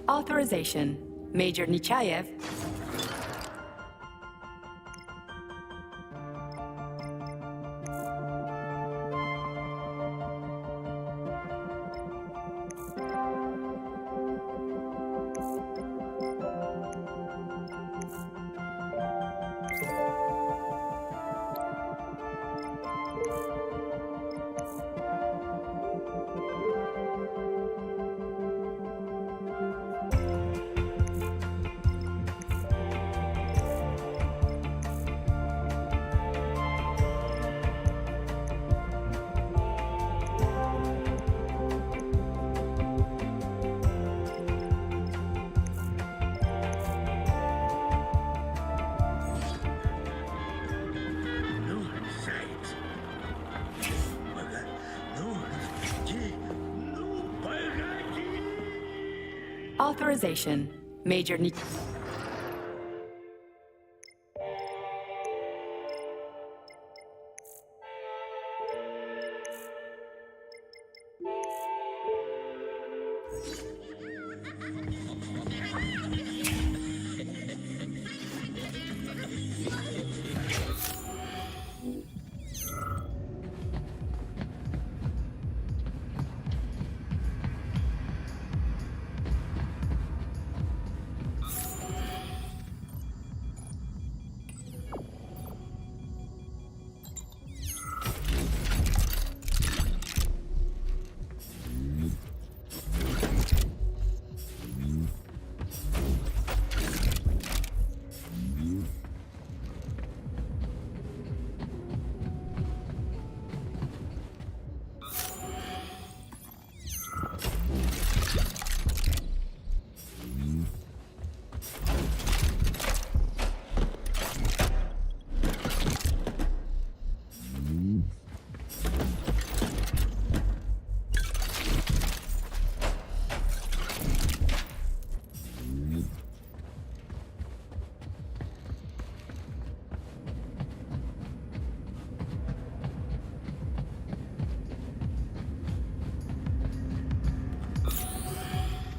Authorization. Major Nechayev. Authorization. Major Nechayev.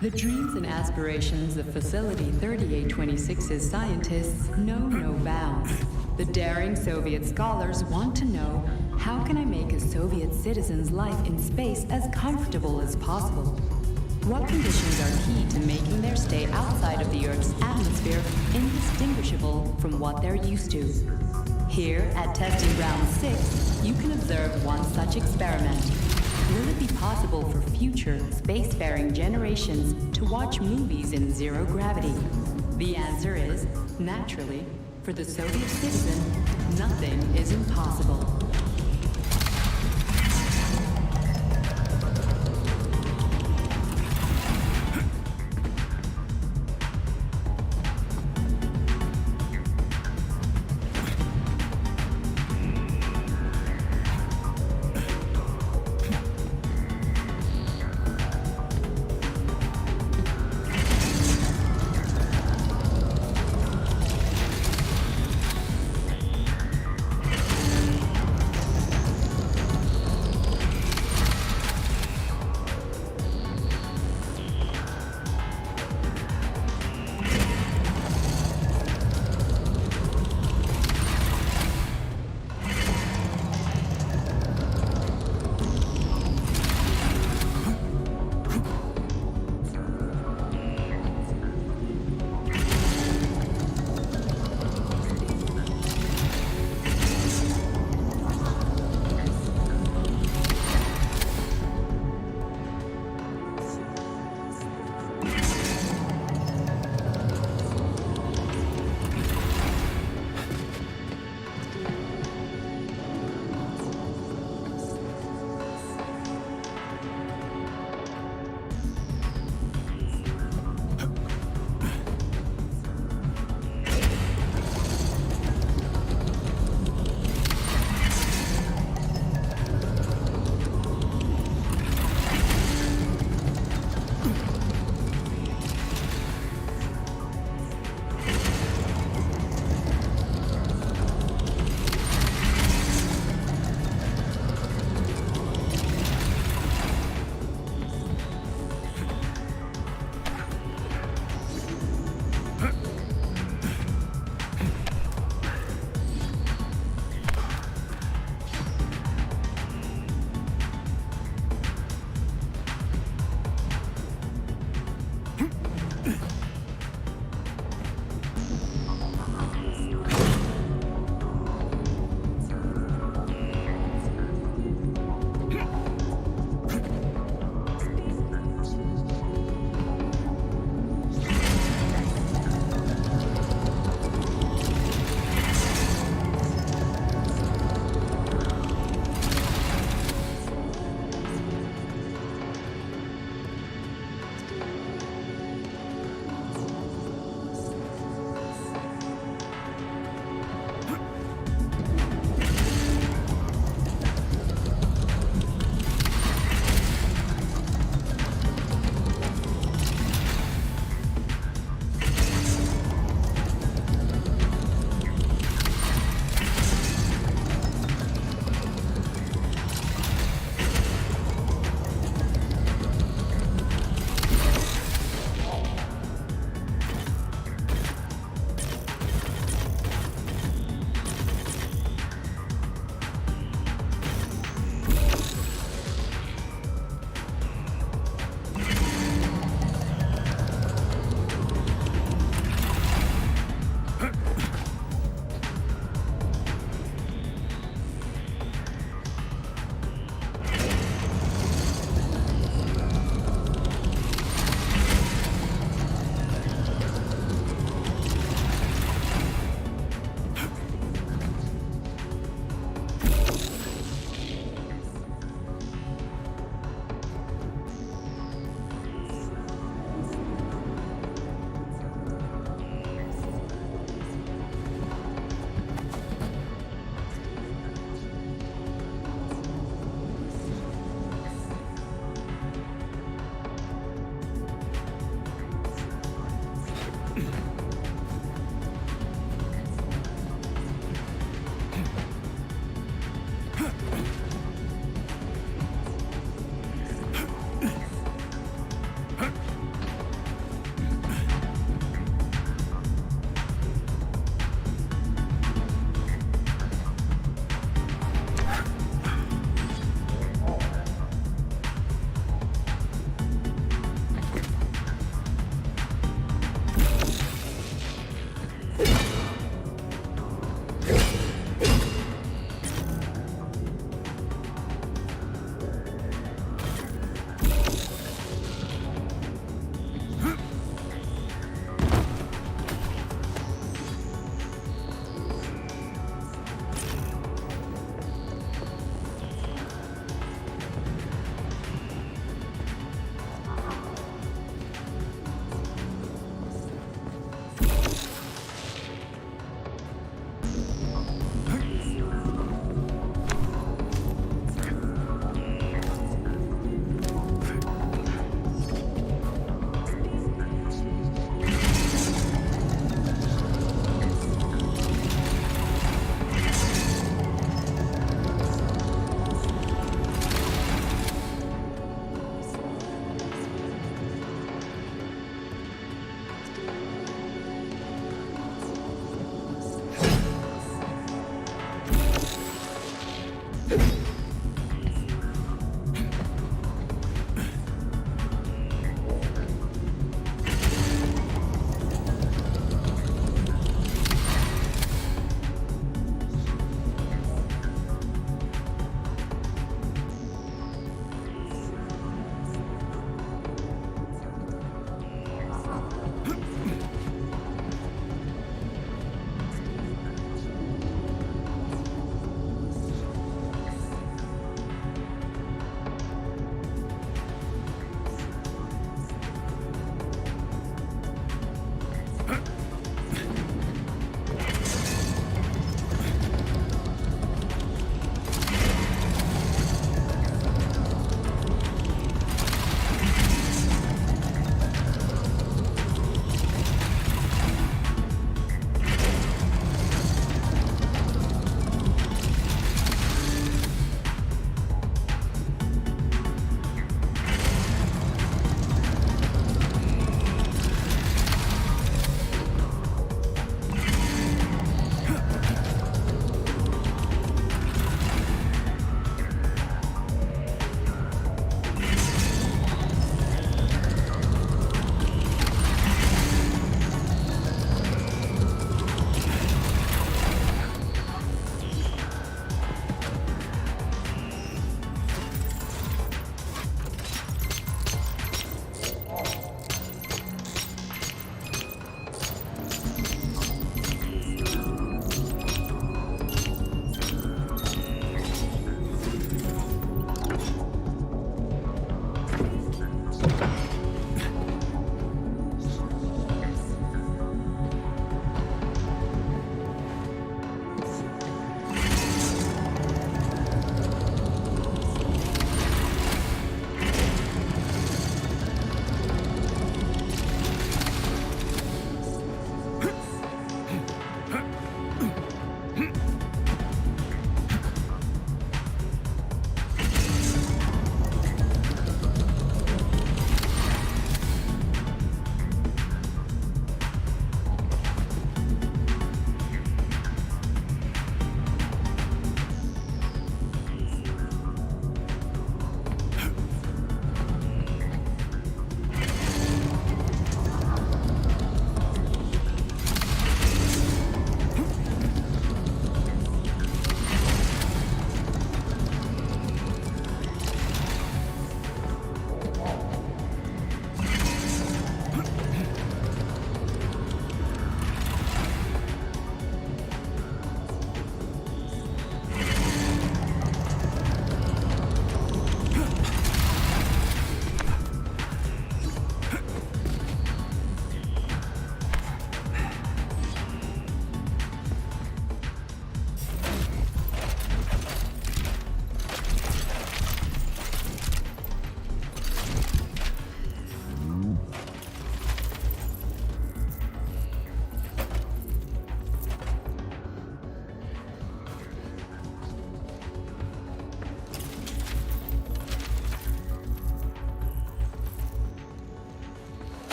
The dreams and aspirations of Facility 3826's scientists know no bounds. The daring Soviet scholars want to know, how can I make a Soviet citizen's life in space as comfortable as possible? What conditions are key to making their stay outside of the Earth's atmosphere indistinguishable from what they're used to? Here at Testing Ground 6, you can observe one such experiment. Will it be possible for future spacefaring generations to watch movies in zero gravity? The answer is, naturally, for the Soviet citizen, nothing is impossible.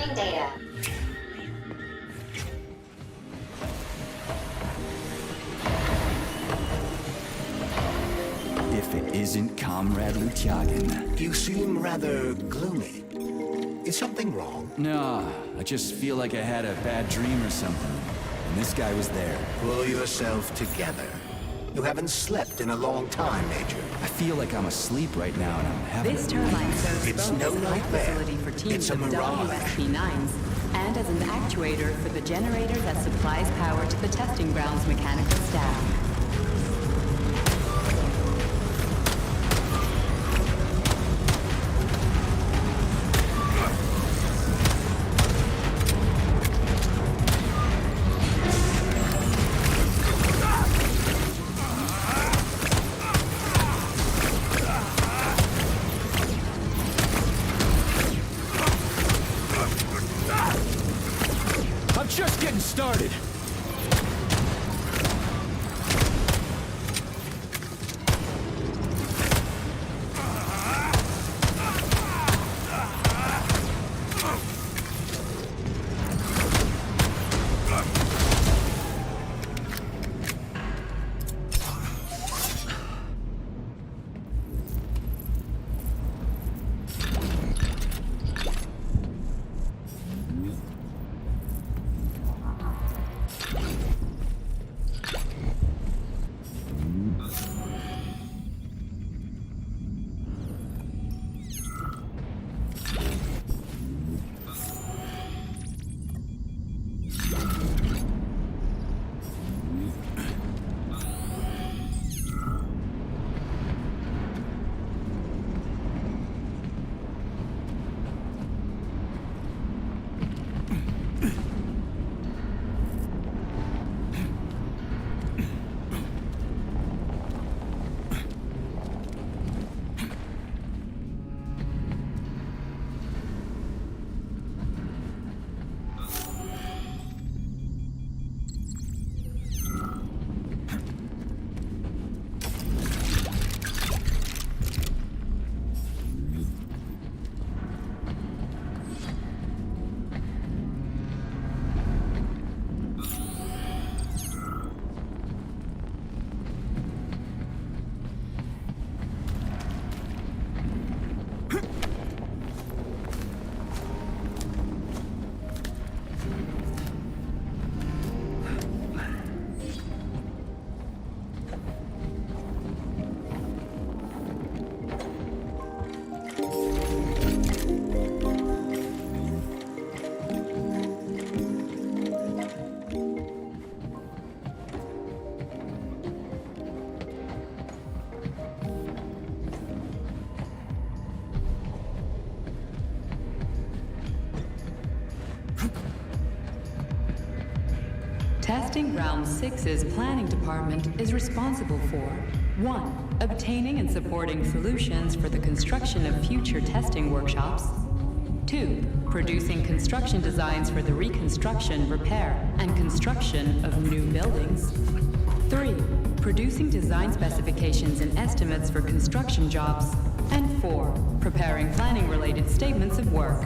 Receiving data. If it isn't Comrade Lutyagin. You seem rather gloomy. Is something wrong? No, I just feel like I had a bad dream or something. And this guy was there. Pull yourself together. You haven't slept in a long time, Major. I feel like I'm asleep right now and I'm having This turbine serves It's both no as a light nightmare. facility for teams It's a of mirage. WSP-9s and as an actuator for the generator that supplies power to the testing ground's mechanical staff. I'm just getting started. Testing Ground 6's planning department is responsible for 1. Obtaining and supporting solutions for the construction of future testing workshops. 2. Producing construction designs for the reconstruction, repair, and construction of new buildings. 3. Producing design specifications and estimates for construction jobs. And 4. Preparing planning-related statements of work.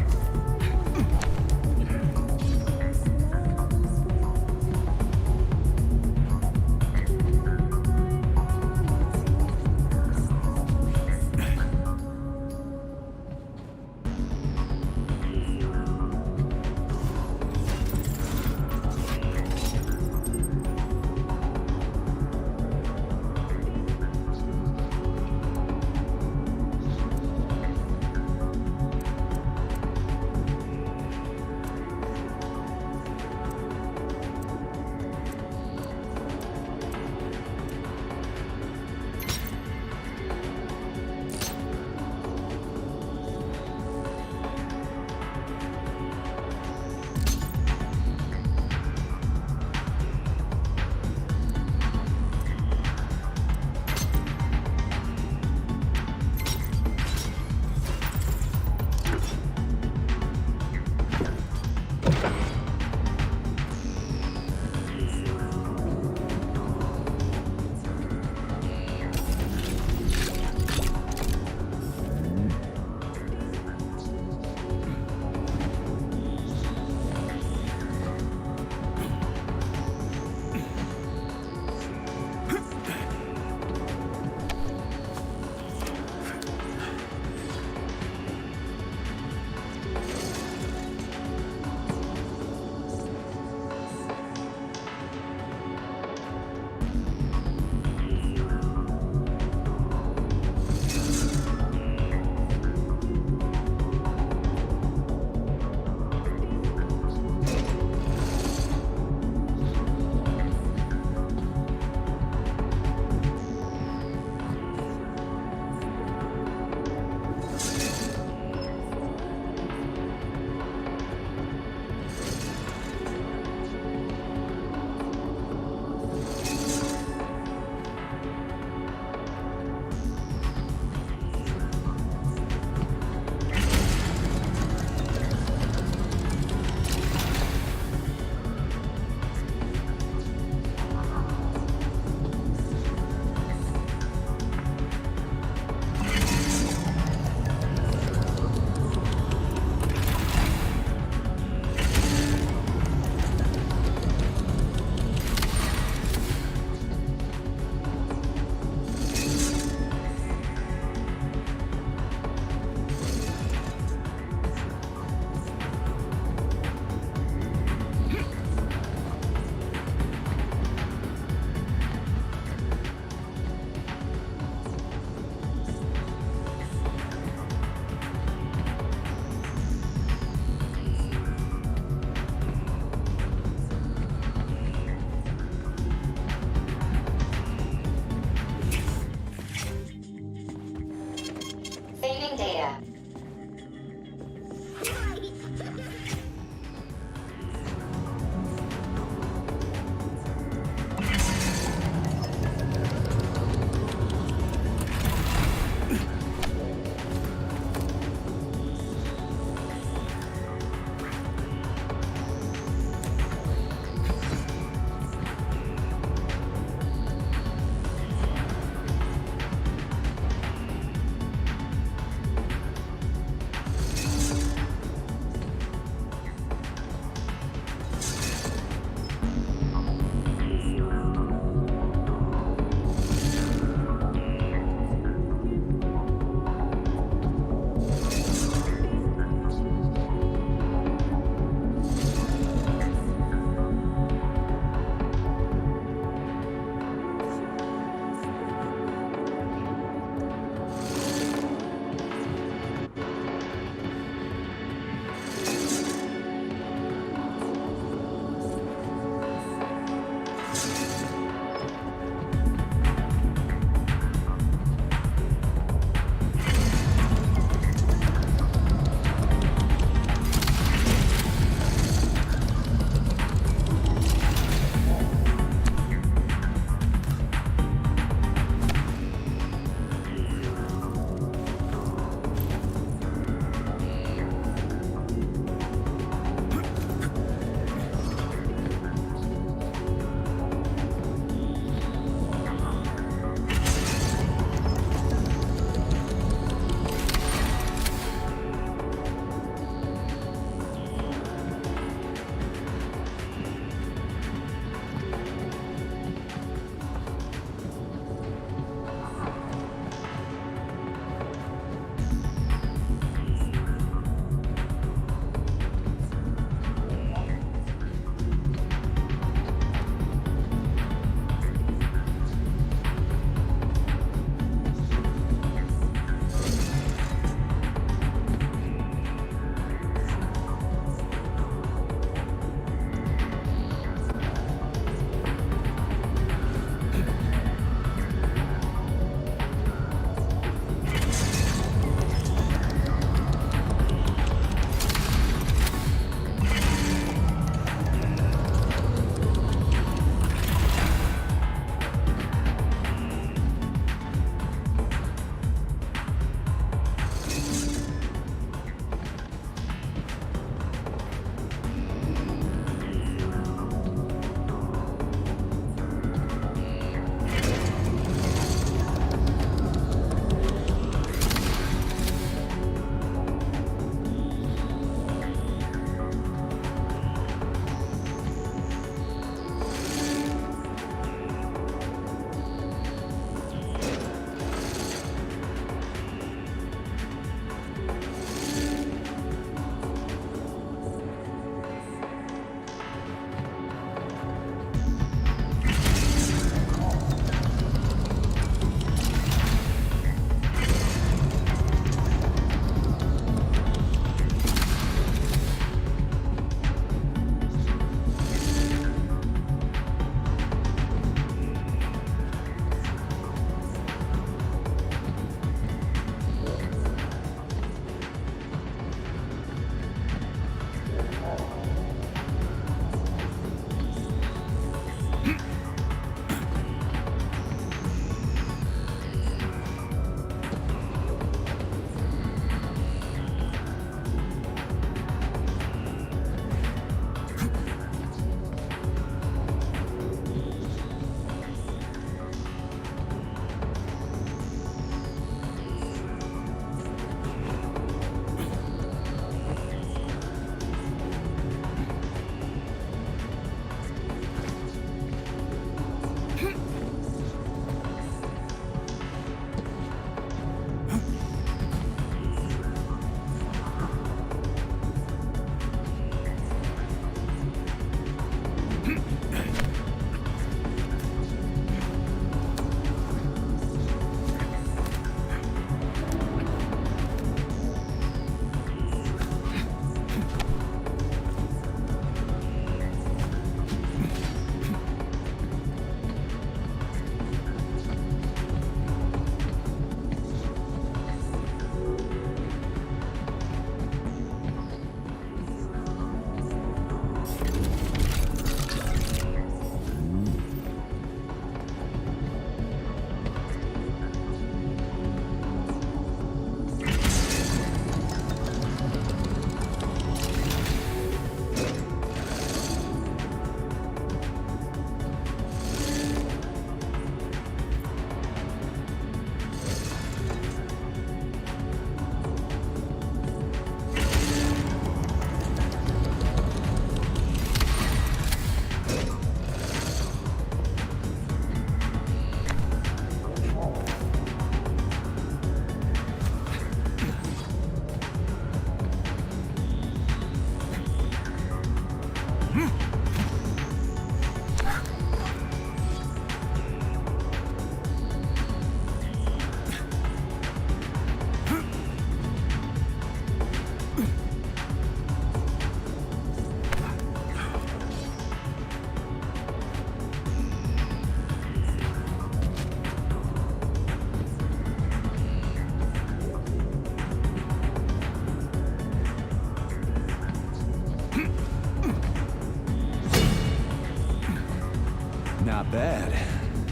Not bad.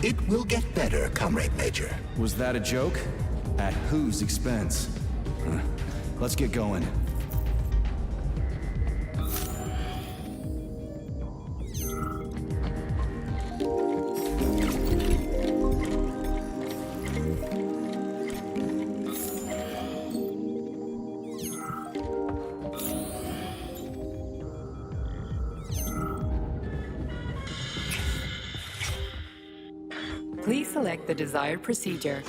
It will get better, Comrade Major. Was that a joke? At whose expense? Huh. Let's get going. Please select the desired procedure.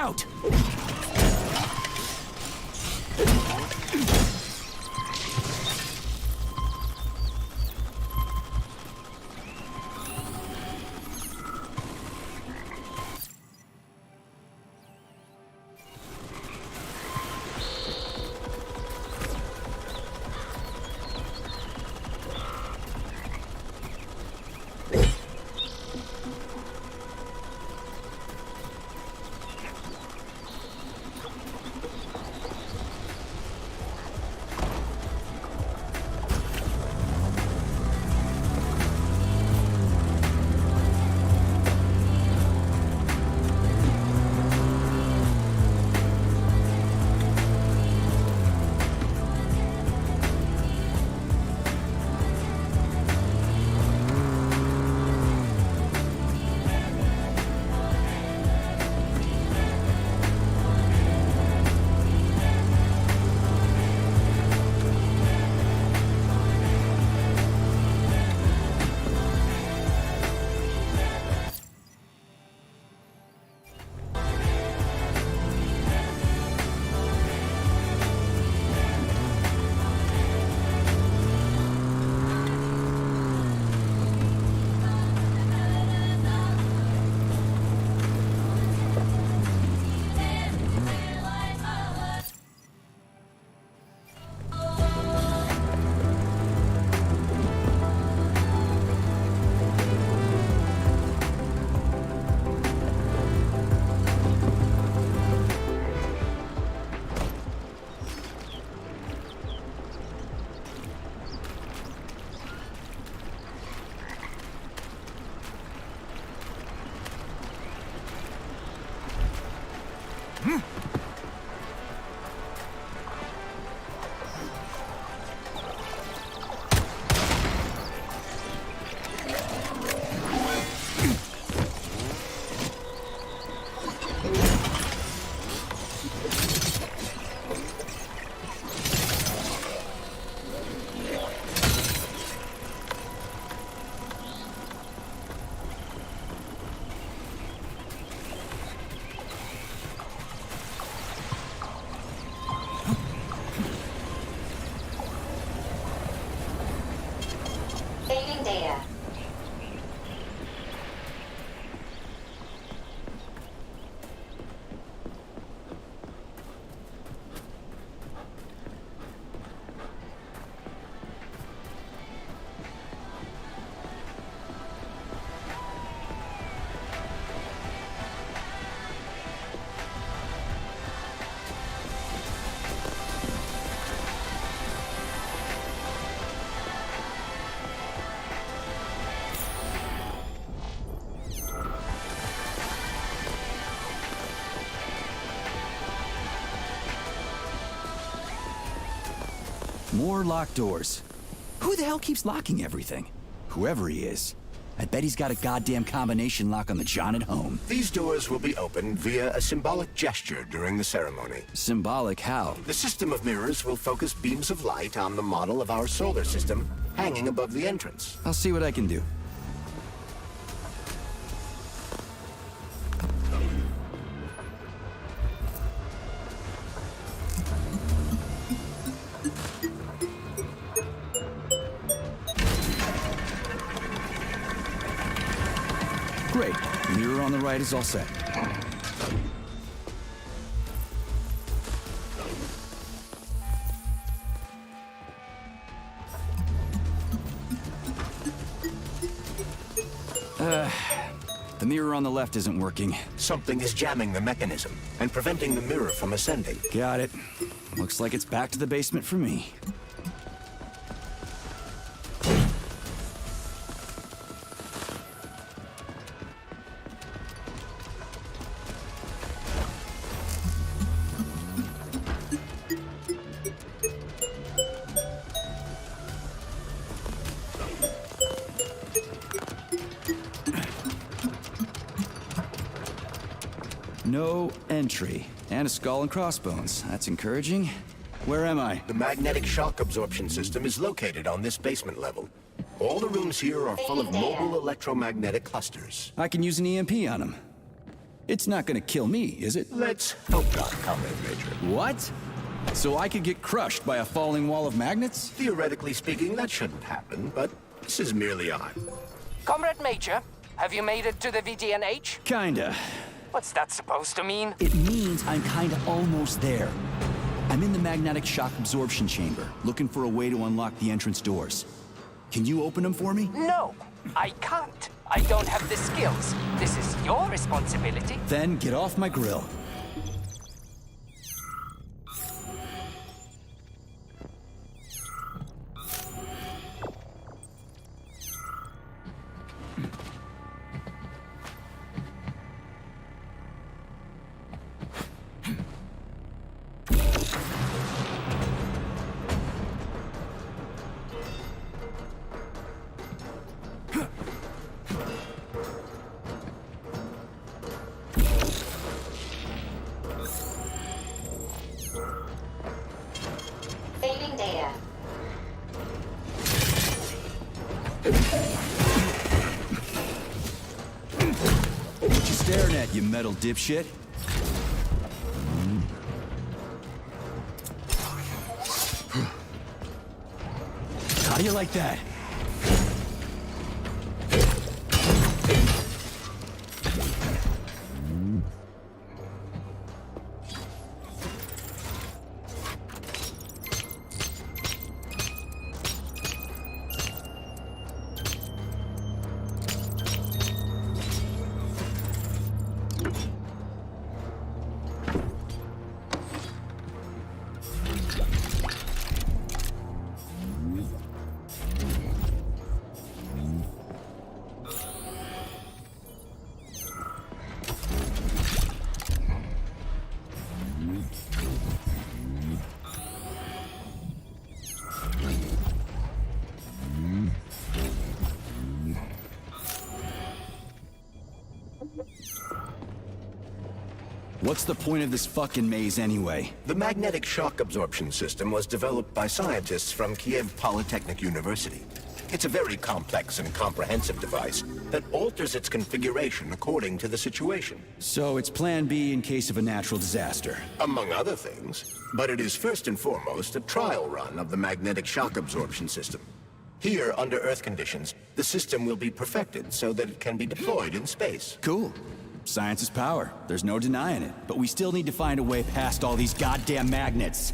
out! Saving data. More locked doors. Who the hell keeps locking everything? Whoever he is. I bet he's got a goddamn combination lock on the John at home. These doors will be opened via a symbolic gesture during the ceremony. Symbolic how? The system of mirrors will focus beams of light on the model of our solar system hanging above the entrance. I'll see what I can do. Great. Mirror on the right is all set. The mirror on the left isn't working. Something is jamming the mechanism and preventing the mirror from ascending. Got it. Looks like it's back to the basement for me. No entry. And a skull and crossbones. That's encouraging. Where am I? The magnetic shock absorption system is located on this basement level. All the rooms here are full of mobile electromagnetic clusters. I can use an EMP on them. It's not gonna kill me, is it? Let's hope not, Comrade Major. What? So I could get crushed by a falling wall of magnets? Theoretically speaking, that shouldn't happen, but this is merely odd. Comrade Major, have you made it to the VDNH? Kinda. What's that supposed to mean? It means I'm kinda almost there. I'm in the magnetic shock absorption chamber, looking for a way to unlock the entrance doors. Can you open them for me? No, I can't. I don't have the skills. This is your responsibility. Then get off my grill. Failing data. What you staring at, you metal dipshit? How do you like that? What's the point of this fucking maze anyway? The magnetic shock absorption system was developed by scientists from Kiev Polytechnic University. It's a very complex and comprehensive device that alters its configuration according to the situation. So it's plan B in case of a natural disaster. Among other things. But it is first and foremost a trial run of the magnetic shock absorption system. Here, under Earth conditions, the system will be perfected so that it can be deployed in space. Cool. Science is power. There's no denying it. But we still need to find a way past all these goddamn magnets.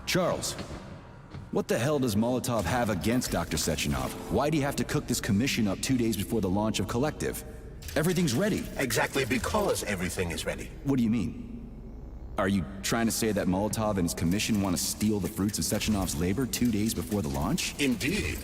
Charles, what the hell does Molotov have against Dr. Sechenov? Why'd he have to cook this commission up 2 days before the launch of Collective? Everything's ready. Exactly because everything is ready. What do you mean? Are you trying to say that Molotov and his commission want to steal the fruits of Sechenov's labor 2 days before the launch? Indeed.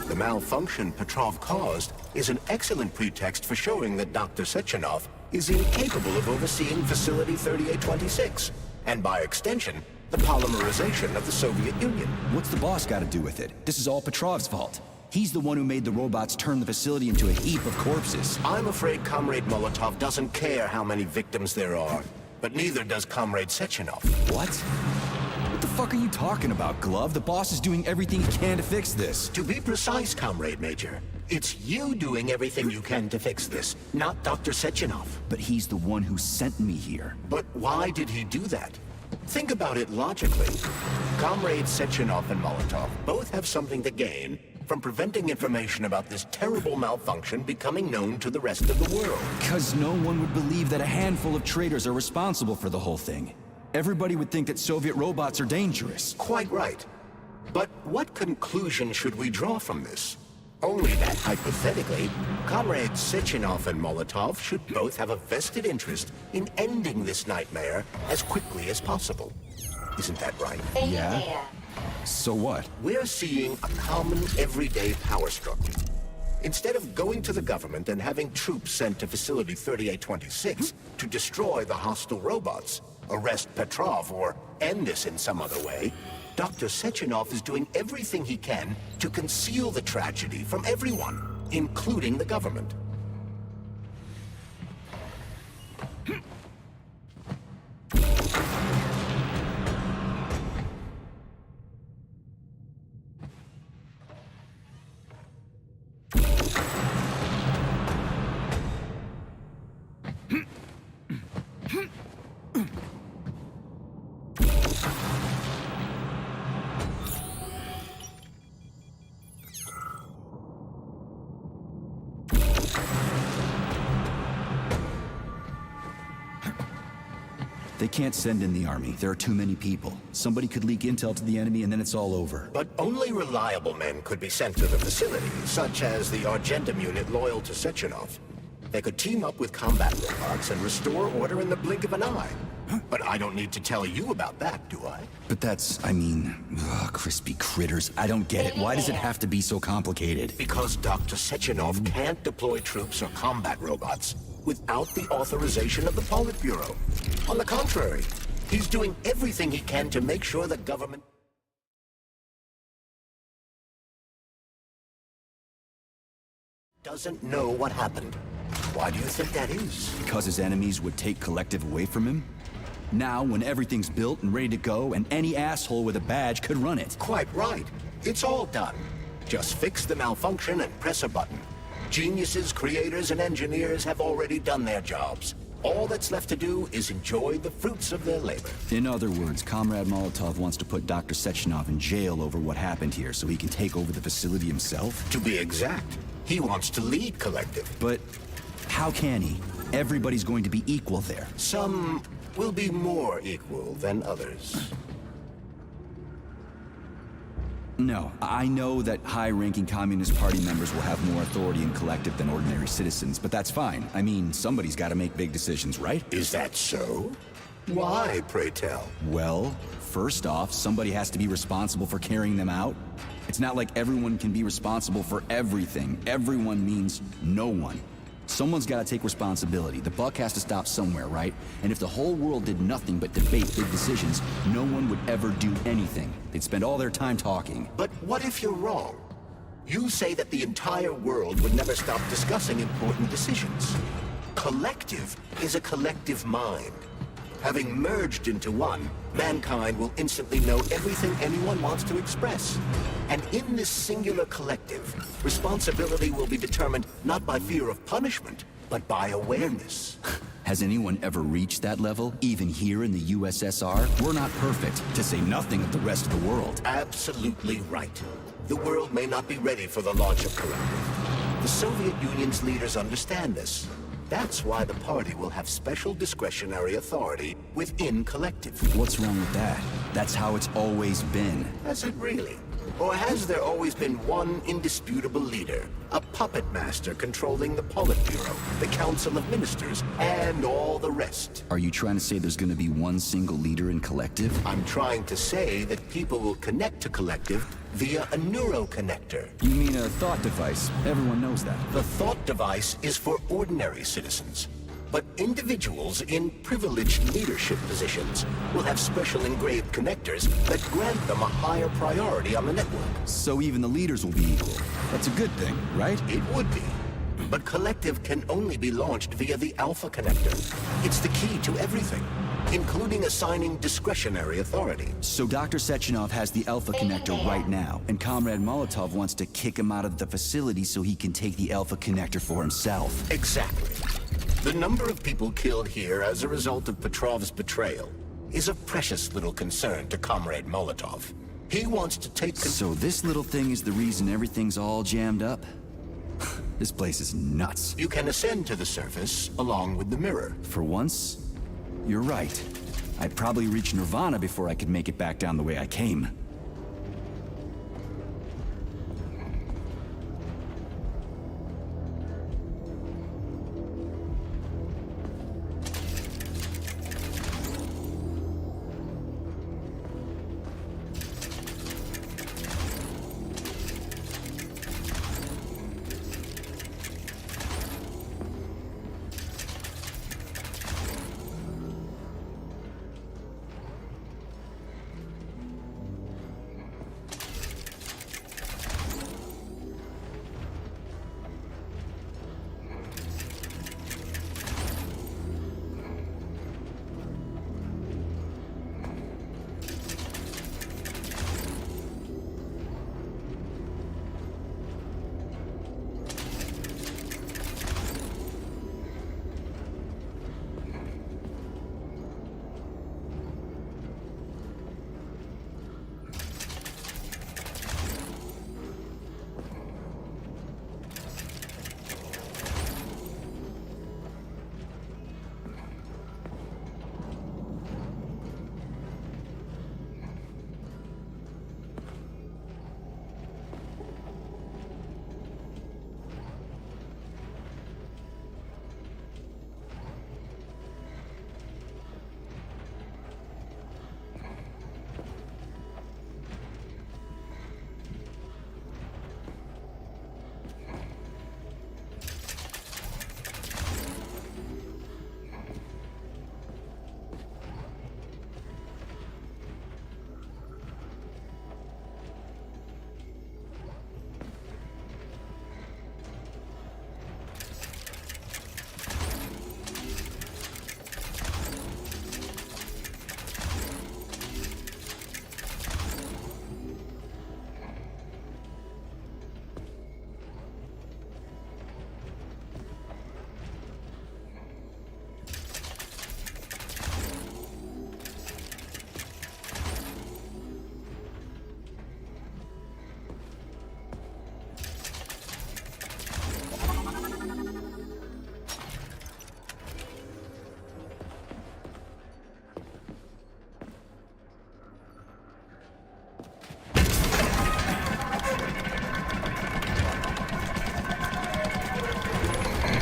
The malfunction Petrov caused is an excellent pretext for showing that Dr. Sechenov is incapable of overseeing Facility 3826, and by extension, the polymerization of the Soviet Union. What's the boss got to do with it? This is all Petrov's fault. He's the one who made the robots turn the facility into a heap of corpses. I'm afraid Comrade Molotov doesn't care how many victims there are, but neither does Comrade Sechenov. What? What the fuck are you talking about, Glove? The boss is doing everything he can to fix this. To be precise, Comrade Major, it's you doing everything you can to fix this, not Dr. Sechenov. But he's the one who sent me here. But why did he do that? Think about it logically. Comrades Sechenov and Molotov both have something to gain from preventing information about this terrible malfunction becoming known to the rest of the world. Because no one would believe that a handful of traitors are responsible for the whole thing. Everybody would think that Soviet robots are dangerous. Quite right. But what conclusion should we draw from this? Only that, hypothetically, Comrades Sechenov and Molotov should both have a vested interest in ending this nightmare as quickly as possible. Isn't that right? Yeah? So what? We're seeing a common, everyday power struggle. Instead of going to the government and having troops sent to Facility 3826 to destroy the hostile robots, arrest Petrov, or end this in some other way, Dr. Sechenov is doing everything he can to conceal the tragedy from everyone, including the government. They can't send in the army. There are too many people. Somebody could leak intel to the enemy and then it's all over. But only reliable men could be sent to the facility, such as the Argentum unit loyal to Sechenov. They could team up with combat robots and restore order in the blink of an eye. But I don't need to tell you about that, do I? But that's, crispy critters. I don't get it. Why does it have to be so complicated? Because Dr. Sechenov can't deploy troops or combat robots without the authorization of the Politburo. On the contrary, he's doing everything he can to make sure the government doesn't know what happened. Why do you think that is? Because his enemies would take Collective away from him? Now, when everything's built and ready to go, and any asshole with a badge could run it. Quite right. It's all done. Just fix the malfunction and press a button. Geniuses, creators, and engineers have already done their jobs. All that's left to do is enjoy the fruits of their labor. In other words, Comrade Molotov wants to put Dr. Sechenov in jail over what happened here so he can take over the facility himself? To be exact, he wants to lead Collective. But how can he? Everybody's going to be equal there. Some will be more equal than others. No, I know that high-ranking Communist Party members will have more authority in Collective than ordinary citizens, but that's fine. I mean, somebody's got to make big decisions, right? Is that so? Why, pray tell? Well, first off, somebody has to be responsible for carrying them out. It's not like everyone can be responsible for everything. Everyone means no one. Someone's got to take responsibility. The buck has to stop somewhere, right? And if the whole world did nothing but debate big decisions, no one would ever do anything. They'd spend all their time talking. But what if you're wrong? You say that the entire world would never stop discussing important decisions. Collective is a collective mind. Having merged into one, mankind will instantly know everything anyone wants to express. And in this singular collective, responsibility will be determined not by fear of punishment, but by awareness. Has anyone ever reached that level, even here in the USSR? We're not perfect, to say nothing of the rest of the world. Absolutely right. The world may not be ready for the launch of Collective. The Soviet Union's leaders understand this. That's why the party will have special discretionary authority within Collective. What's wrong with that? That's how it's always been. Has it really? Or has there always been one indisputable leader? A puppet master controlling the Politburo, the Council of Ministers, and all the rest? Are you trying to say there's gonna be one single leader in Collective? I'm trying to say that people will connect to Collective via a neuroconnector. You mean a thought device? Everyone knows that. The thought device is for ordinary citizens. But individuals in privileged leadership positions will have special engraved connectors that grant them a higher priority on the network. So even the leaders will be equal. That's a good thing, right? It would be. But Collective can only be launched via the Alpha Connector. It's the key to everything, including assigning discretionary authority. So Dr. Sechenov has the Alpha Connector right now, and Comrade Molotov wants to kick him out of the facility so he can take the Alpha Connector for himself. Exactly. The number of people killed here as a result of Petrov's betrayal is a precious little concern to Comrade Molotov. He wants to take... So this little thing is the reason everything's all jammed up? This place is nuts. You can ascend to the surface along with the mirror. For once, you're right. I'd probably reach Nirvana before I could make it back down the way I came.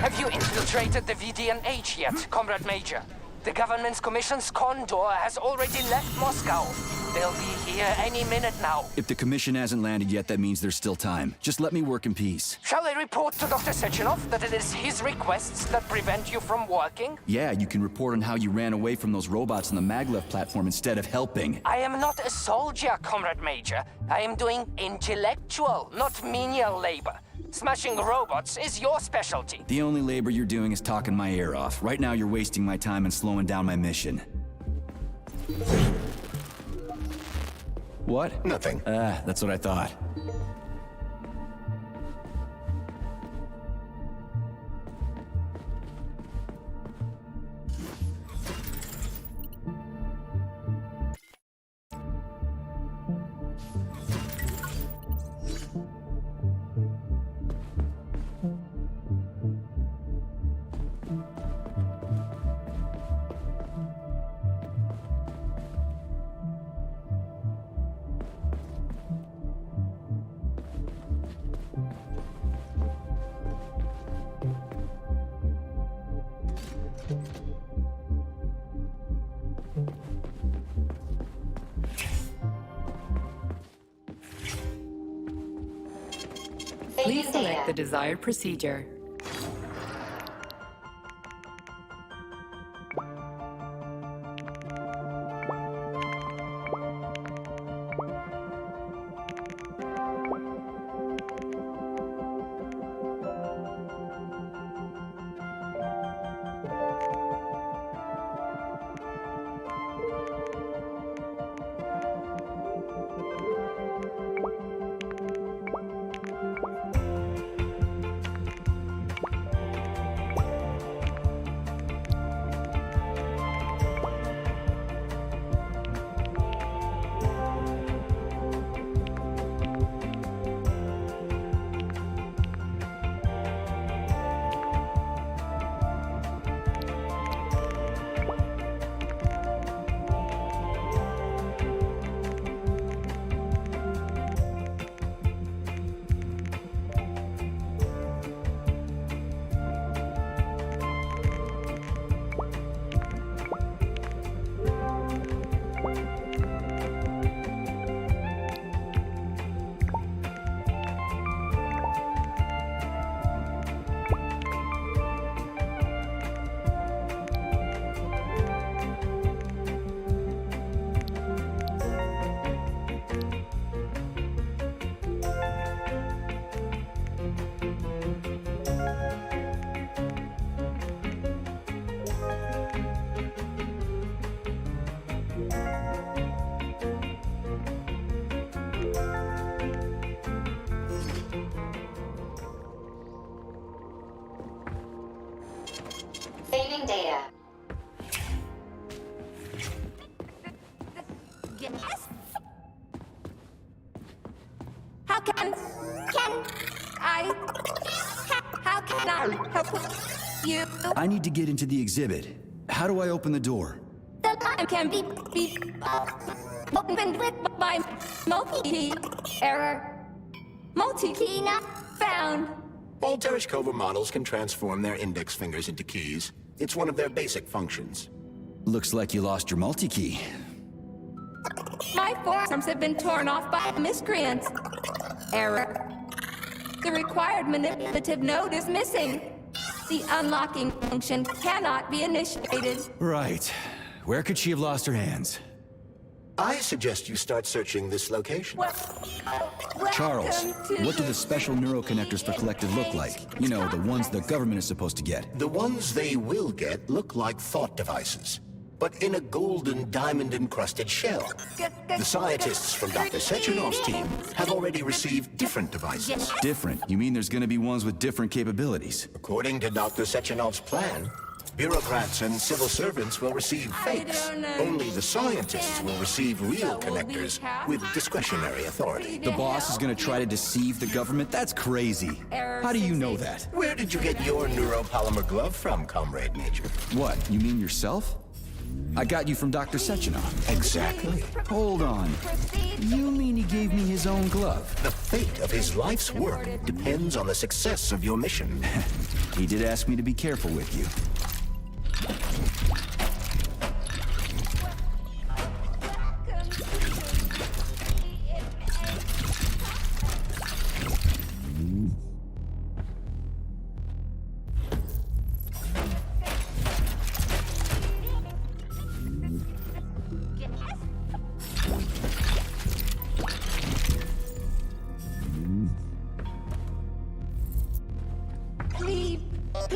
Have you infiltrated the VDNH yet, Comrade Major? The government's commission's condor has already left Moscow. They'll be here any minute now. If the commission hasn't landed yet, that means there's still time. Just let me work in peace. Shall I report to Dr. Sechenov that it is his requests that prevent you from working? Yeah, you can report on how you ran away from those robots on the maglev platform instead of helping. I am not a soldier, Comrade Major. I am doing intellectual, not menial labor. Smashing robots is your specialty. The only labor you're doing is talking my ear off. Right now you're wasting my time and slowing down my mission. What? Nothing. That's what I thought. Please select the desired procedure. data. Yes. How can I help you? I need to get into the exhibit. How do I open the door? The line can be opened with my multi-key error. Multi-key not found. All Tereshkova models can transform their index fingers into keys. It's one of their basic functions. Looks like you lost your multi-key. My forearms have been torn off by miscreants. Error. The required manipulative node is missing. The unlocking function cannot be initiated. Right. Where could she have lost her hands? I suggest you start searching this location. Charles, what do the special neuroconnectors for Collective look like? You know, the ones the government is supposed to get. The ones they will get look like thought devices, but in a golden diamond-encrusted shell. The scientists from Dr. Sechenov's team have already received different devices. Different? You mean there's gonna be ones with different capabilities? According to Dr. Sechenov's plan, bureaucrats and civil servants will receive fakes. Only the scientists will receive real connectors with discretionary authority. The boss is gonna try to deceive the government? That's crazy. How do you know that? Where did you get your neuropolymer glove from, Comrade Major? What, you mean yourself? I got you from Dr. Sechenov. Exactly. Hold on. You mean he gave me his own glove? The fate of his life's work depends on the success of your mission. He did ask me to be careful with you.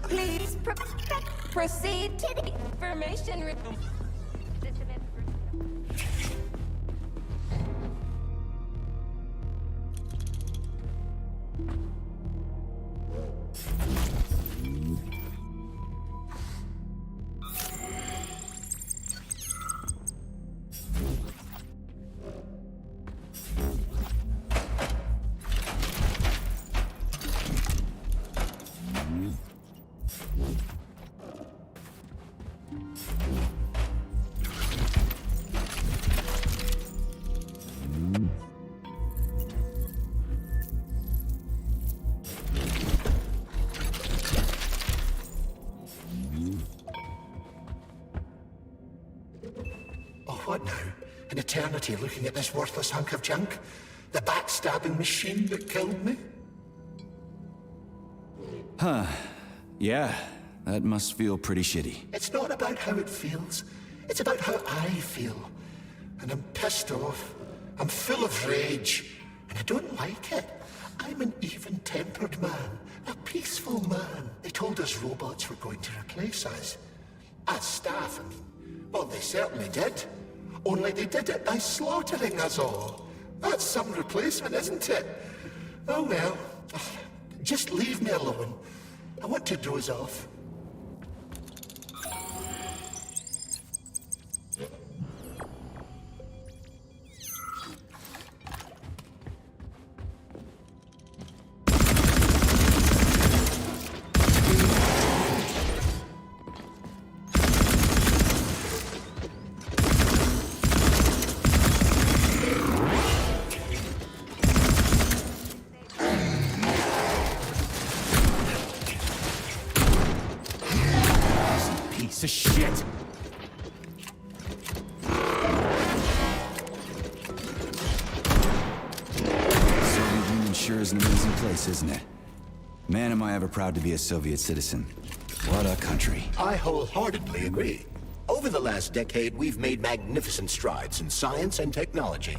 Please proceed to the information room. What now? An eternity looking at this worthless hunk of junk? The backstabbing machine that killed me? Yeah, that must feel pretty shitty. It's not about how it feels. It's about how I feel. And I'm pissed off. I'm full of rage. And I don't like it. I'm an even-tempered man. A peaceful man. They told us robots were going to replace us. As staff, I mean. Well, they certainly did. Only they did it by slaughtering us all. That's some replacement, isn't it? Oh well. Just leave me alone. I want to doze off. Piece of shit! Soviet Union sure is an amazing place, isn't it? Man, am I ever proud to be a Soviet citizen. What a country. I wholeheartedly agree. Over the last decade, we've made magnificent strides in science and technology.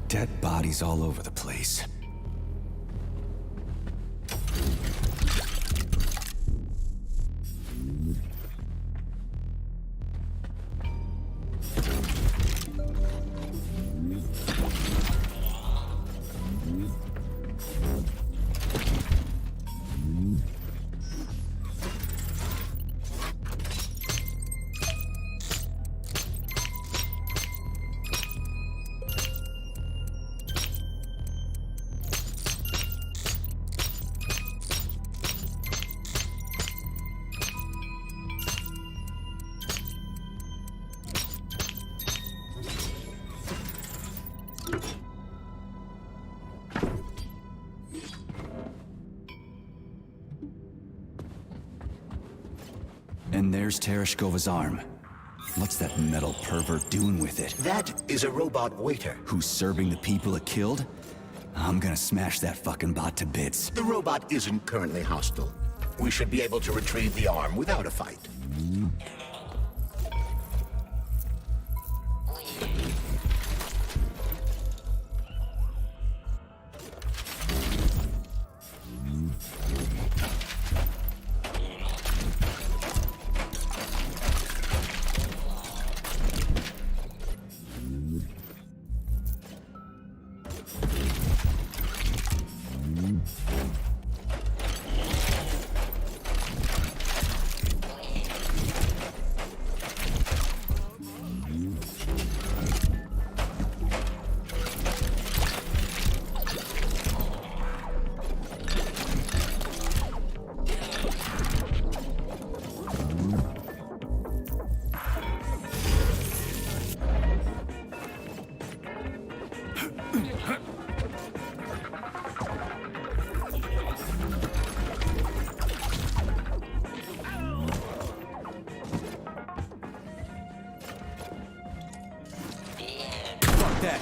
Dead bodies all over the place. there's Tereshkova's arm. What's that metal pervert doing with it? That is a robot waiter. Who's serving the people it killed? I'm gonna smash that fucking bot to bits. The robot isn't currently hostile. We should be able to retrieve the arm without a fight.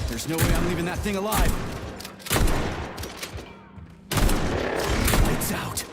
There's no way I'm leaving that thing alive. Lights out.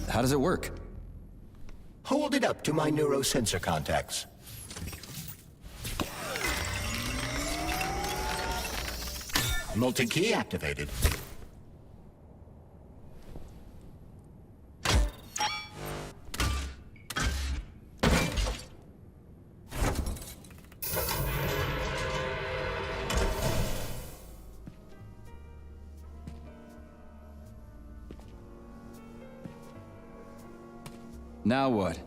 How does it work? Hold it up to my neurosensor contacts. Multi-key activated. Now what?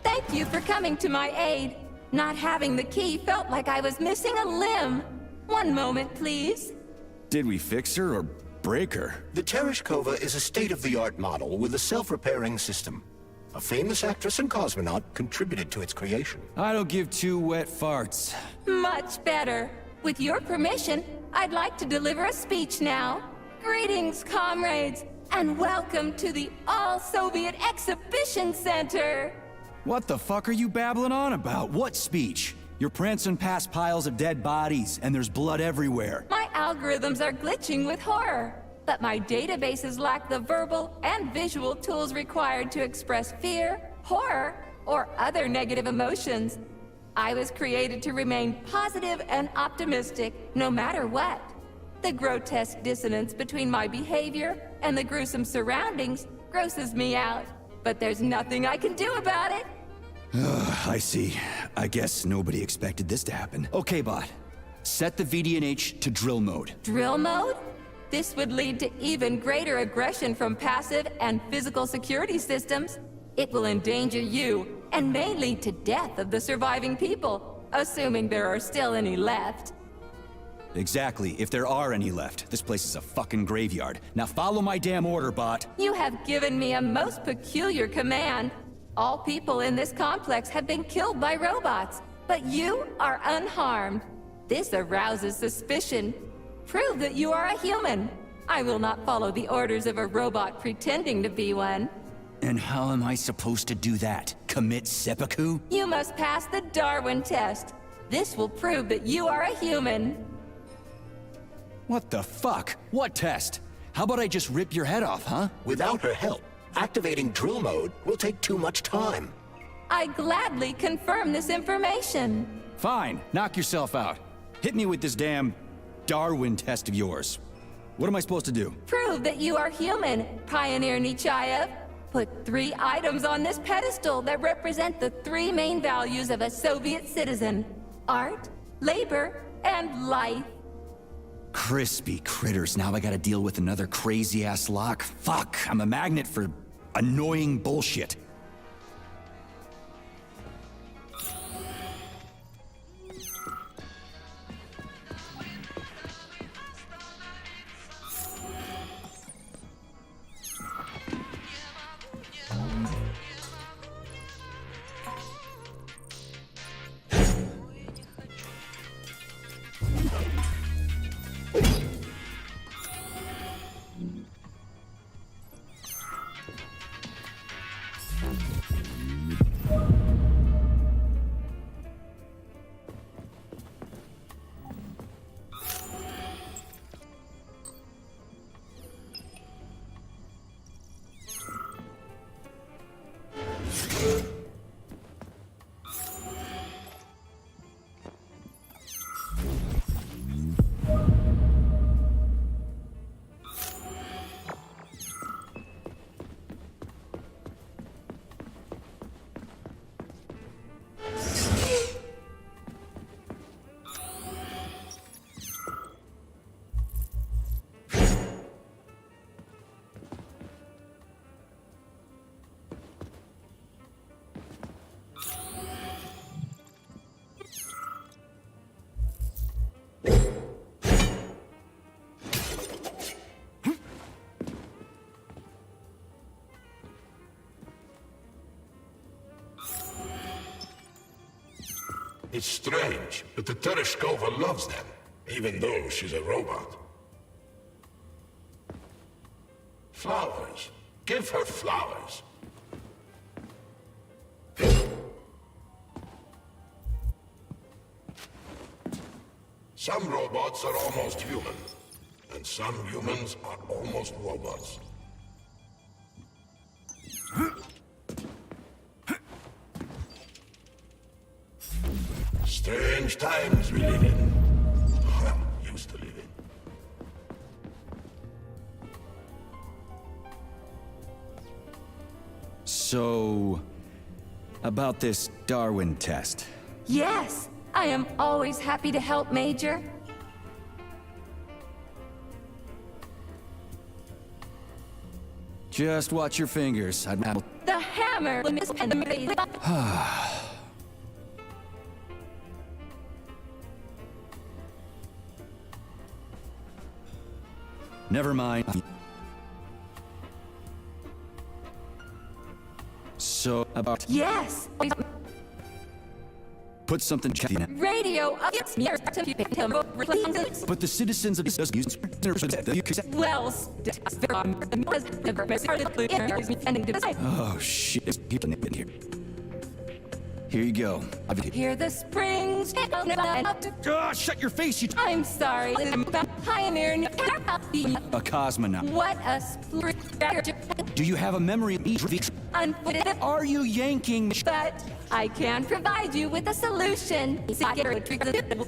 Thank you for coming to my aid. Not having the key felt like I was missing a limb. One moment, please. Did we fix her or break her? The Tereshkova is a state-of-the-art model with a self-repairing system. A famous actress and cosmonaut contributed to its creation. I don't give two wet farts. Much better. With your permission, I'd like to deliver a speech now. Greetings, comrades, and welcome to the All-Soviet Exhibition Center. What the fuck are you babbling on about? What speech? You're prancing past piles of dead bodies, and there's blood everywhere. My algorithms are glitching with horror, but my databases lack the verbal and visual tools required to express fear, horror, or other negative emotions. I was created to remain positive and optimistic, no matter what. The grotesque dissonance between my behavior and the gruesome surroundings grosses me out, but there's nothing I can do about it. I see. I guess nobody expected this to happen. Okay, bot. Set the VDNH to drill mode. Drill mode? This would lead to even greater aggression from passive and physical security systems. It will endanger you, and may lead to death of the surviving people, assuming there are still any left. Exactly, if there are any left. This place is a fucking graveyard. Now follow my damn order, bot. You have given me a most peculiar command. All people in this complex have been killed by robots, but you are unharmed. This arouses suspicion. Prove that you are a human. I will not follow the orders of a robot pretending to be one. And how am I supposed to do that? Commit seppuku? You must pass the Darwin test. This will prove that you are a human. What the fuck? What test? How about I just rip your head off, huh? Without her help, activating drill mode will take too much time. I gladly confirm this information. Fine, knock yourself out. Hit me with this damn Darwin test of yours. What am I supposed to do? Prove that you are human, Pioneer Nechayev. Put 3 items on this pedestal that represent the 3 main values of a Soviet citizen: art, labor, and life. Crispy critters, now I gotta deal with another crazy-ass lock. Fuck, I'm a magnet for annoying bullshit. It's strange, but the Tereshkova loves them, even though she's a robot. Flowers. Give her flowers. Some robots are almost human, and some humans are almost robots. Strange times we live in. Well, used to live in. So, about this Darwin test. Yes, I am always happy to help, Major. Just watch your fingers. The hammer and the Never mind. So, about... Yes! Put something... Radio... But the citizens of this does use... Well... Oh, shit. Here. Here you go. Hear the springs... Shut your face, you... I'm sorry. Pioneer... A cosmonaut. What a splendid... Do you have a memory of each... Unfortunate... Are you yanking... But I can provide you with a solution.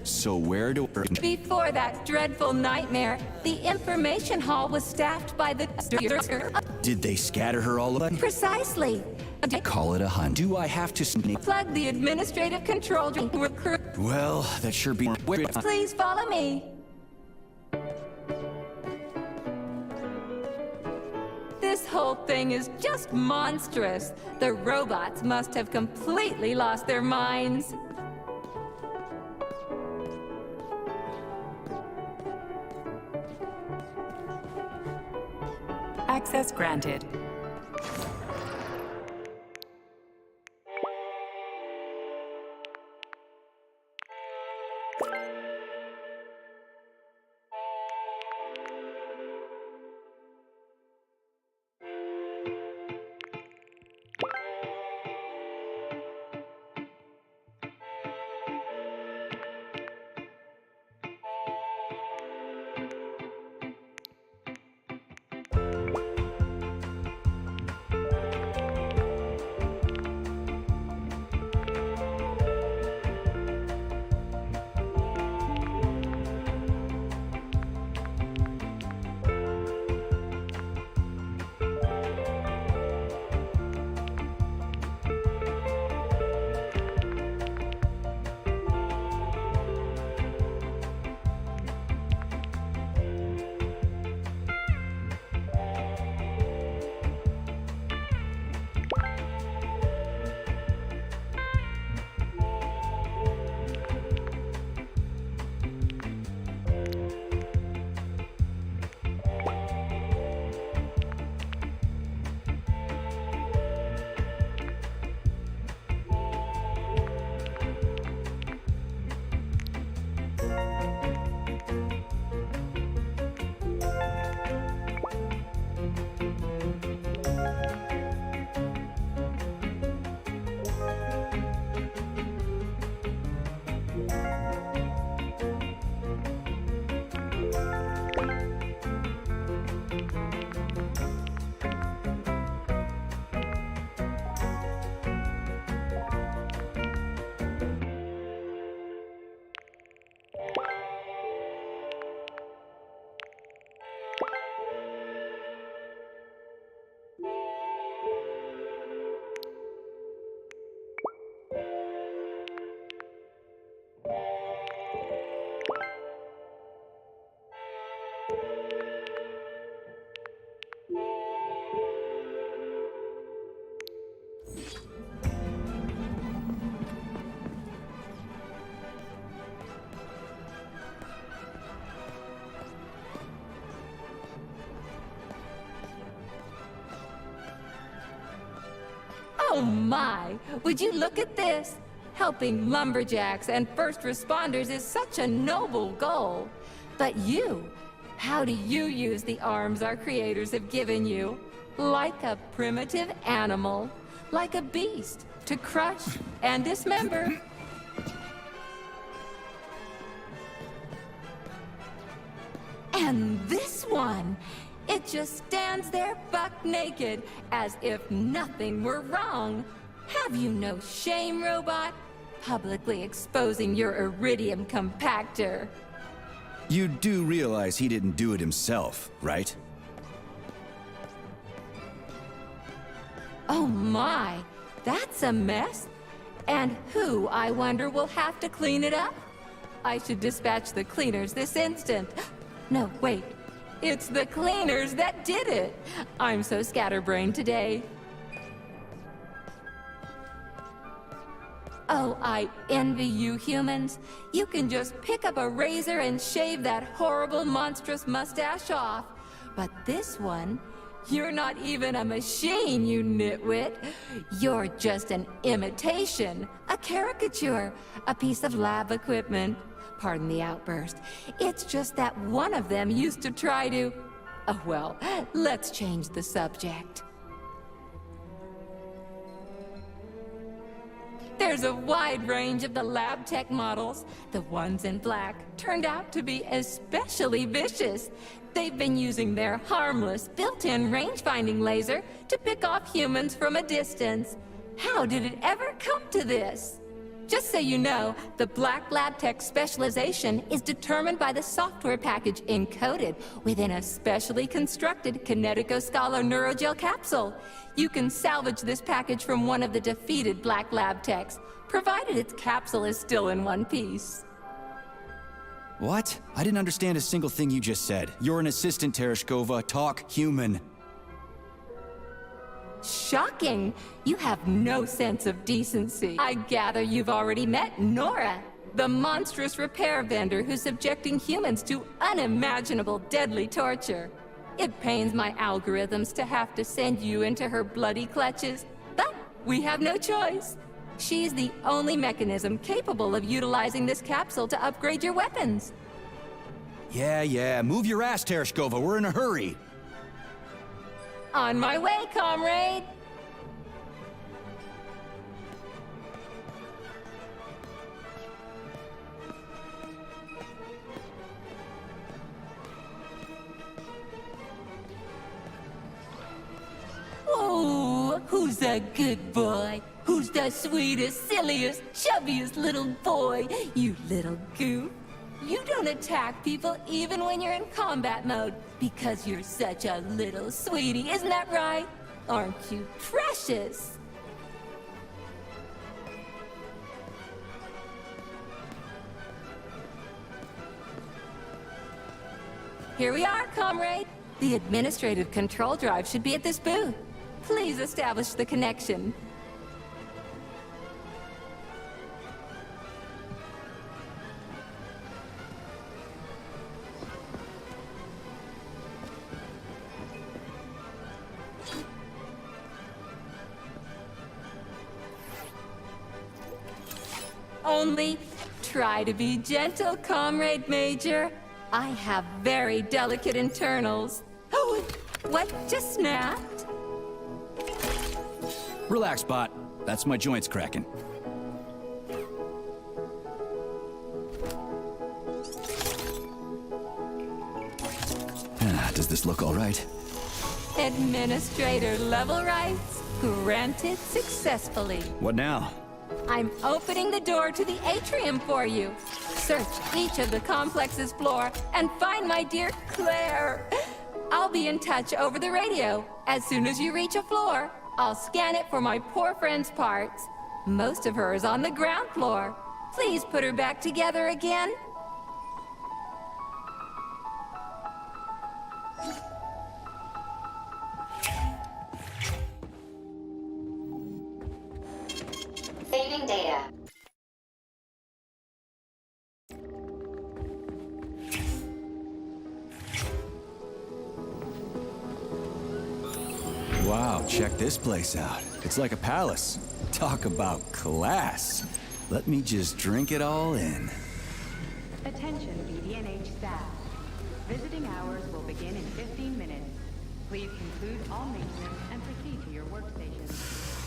So where do... Before that dreadful nightmare, the information hall was staffed by the... Did they scatter her all over? Precisely. Call it a hunt. Do I have to sneak? Plug the administrative control... Well, that sure be... Please follow me. This whole thing is just monstrous. The robots must have completely lost their minds. Access granted. Oh my, would you look at this? Helping lumberjacks and first responders is such a noble goal. But you, how do you use the arms our creators have given you? Like a primitive animal, like a beast, to crush and dismember. And this one, it just stands there buck naked, as if nothing were wrong. Have you no shame, robot? Publicly exposing your iridium compactor. You do realize he didn't do it himself, right? Oh my, that's a mess. And who, I wonder, will have to clean it up? I should dispatch the cleaners this instant. No, wait. It's the cleaners that did it. I'm so scatterbrained today. Oh, I envy you humans. You can just pick up a razor and shave that horrible, monstrous mustache off. But this one, you're not even a machine, you nitwit. You're just an imitation, a caricature, a piece of lab equipment. Pardon the outburst. It's just that one of them used to try to... Oh, well, let's change the subject. There's a wide range of the lab tech models. The ones in black turned out to be especially vicious. They've been using their harmless, built-in range-finding laser to pick off humans from a distance. How did it ever come to this? Just so you know, the Black Lab Tech specialization is determined by the software package encoded within a specially constructed Kinetico-Scala Neurogel capsule. You can salvage this package from one of the defeated Black Lab Techs, provided its capsule is still in one piece. What? I didn't understand a single thing you just said. You're an assistant, Tereshkova. Talk human. Shocking! You have no sense of decency. I gather you've already met Nora, the monstrous repair vendor who's subjecting humans to unimaginable deadly torture. It pains my algorithms to have to send you into her bloody clutches, but we have no choice. She's the only mechanism capable of utilizing this capsule to upgrade your weapons. Yeah, move your ass, Tereshkova. We're in a hurry. On my way, comrade! Oh, who's a good boy? Who's the sweetest, silliest, chubbiest little boy? You little goof. You don't attack people even when you're in combat mode, because you're such a little sweetie, isn't that right? Aren't you precious? Here we are, comrade. The administrative control drive should be at this booth. Please establish the connection. Only try to be gentle, Comrade Major. I have very delicate internals. Oh, what just snapped? Relax, bot. That's my joints cracking. Does this look all right? Administrator level rights granted successfully. What now? I'm opening the door to the atrium for you. Search each of the complex's floor and find my dear Claire. I'll be in touch over the radio. As soon as you reach a floor, I'll scan it for my poor friend's parts. Most of her is on the ground floor. Please put her back together again. Saving data. Wow, check this place out. It's like a palace. Talk about class. Let me just drink it all in. Attention BDNH staff. Visiting hours will begin in 15 minutes. Please conclude all maintenance and proceed to your workstations.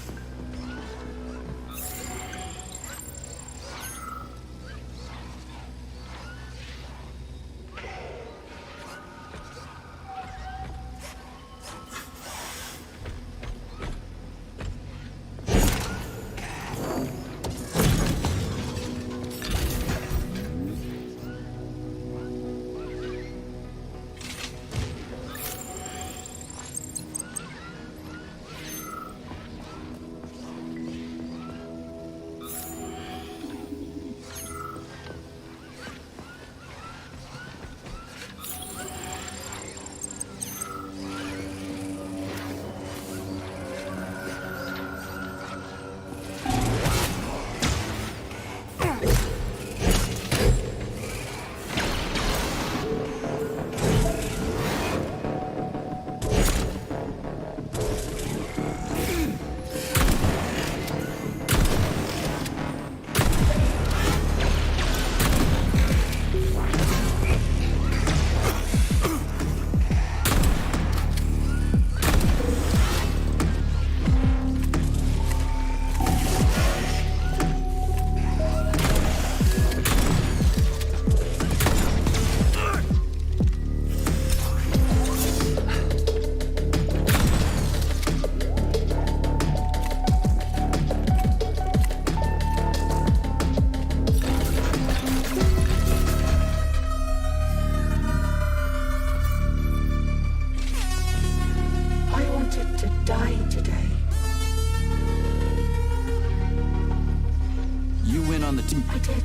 I did.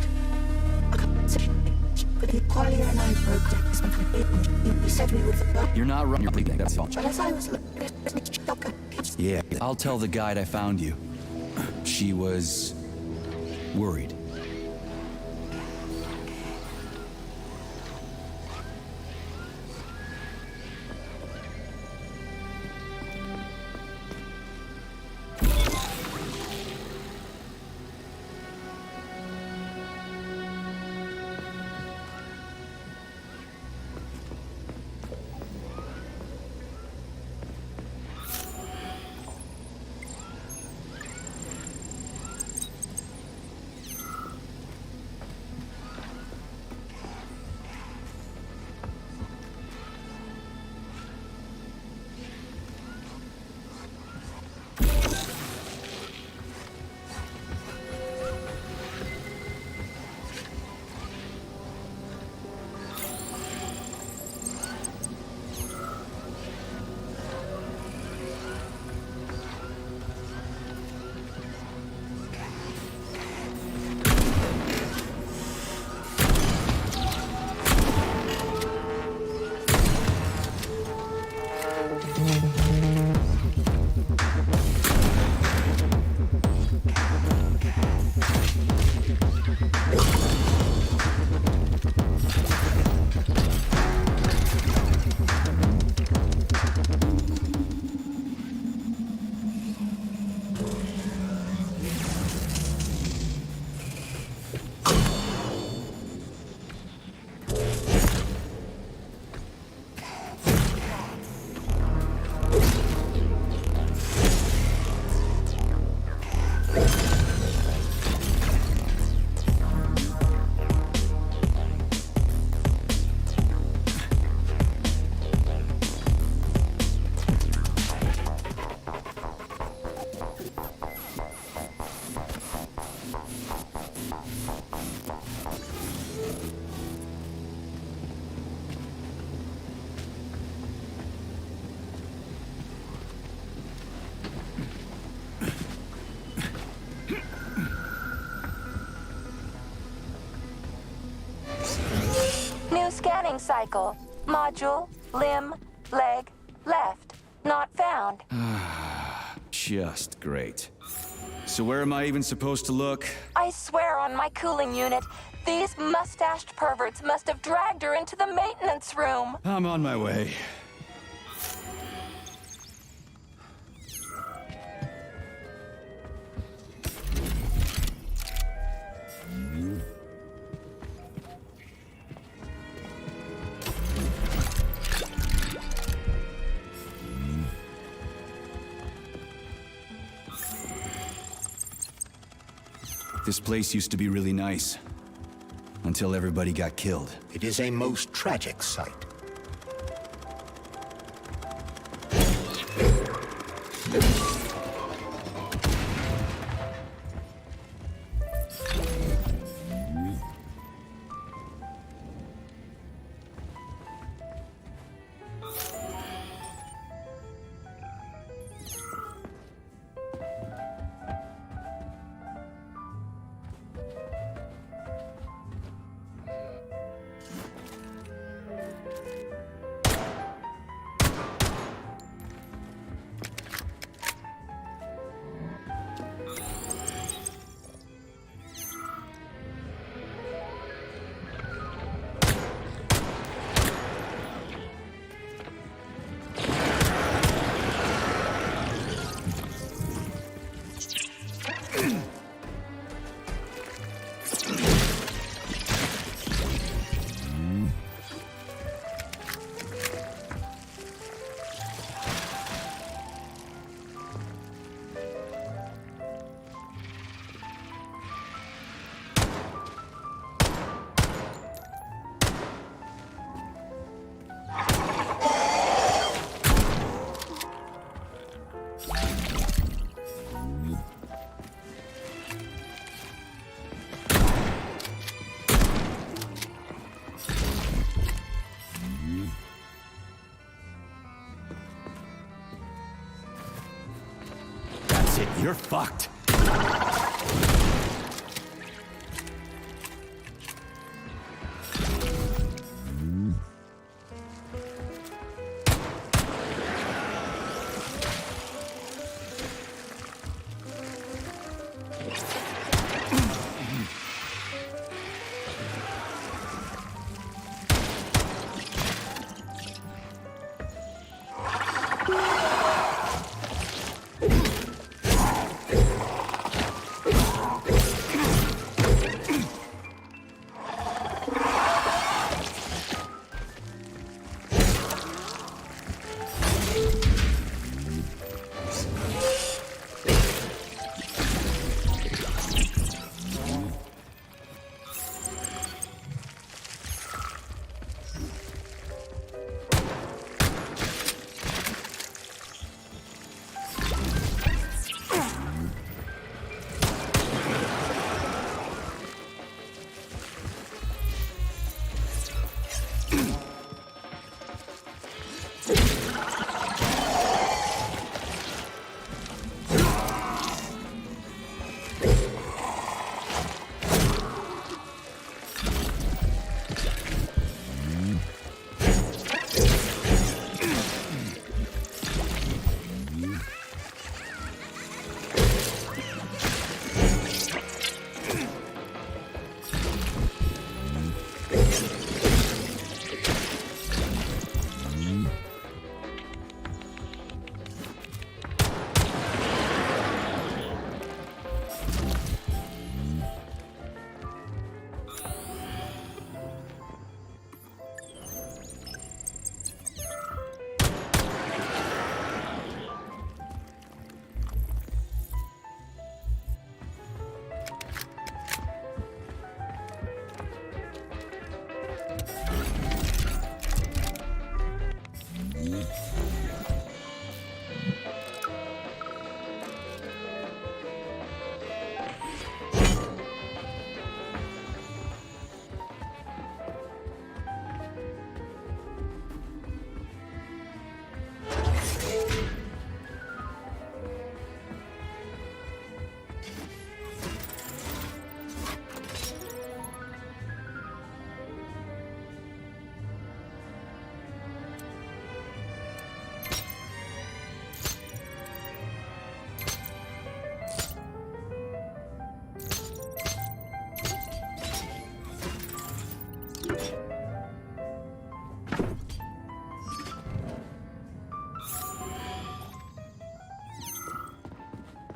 But the Qualia and I broke decks when we said we would forgot. You're not wrong. You're bleeding. That's all. But as I was Yeah, I'll tell the guide I found you. She was worried. New scanning cycle. Module, limb, leg, left. Not found. Just great. So where am I even supposed to look? I swear on my cooling unit, these mustached perverts must have dragged her into the maintenance room. I'm on my way. This place used to be really nice. Until everybody got killed. It is a most tragic sight. That's it, you're fucked.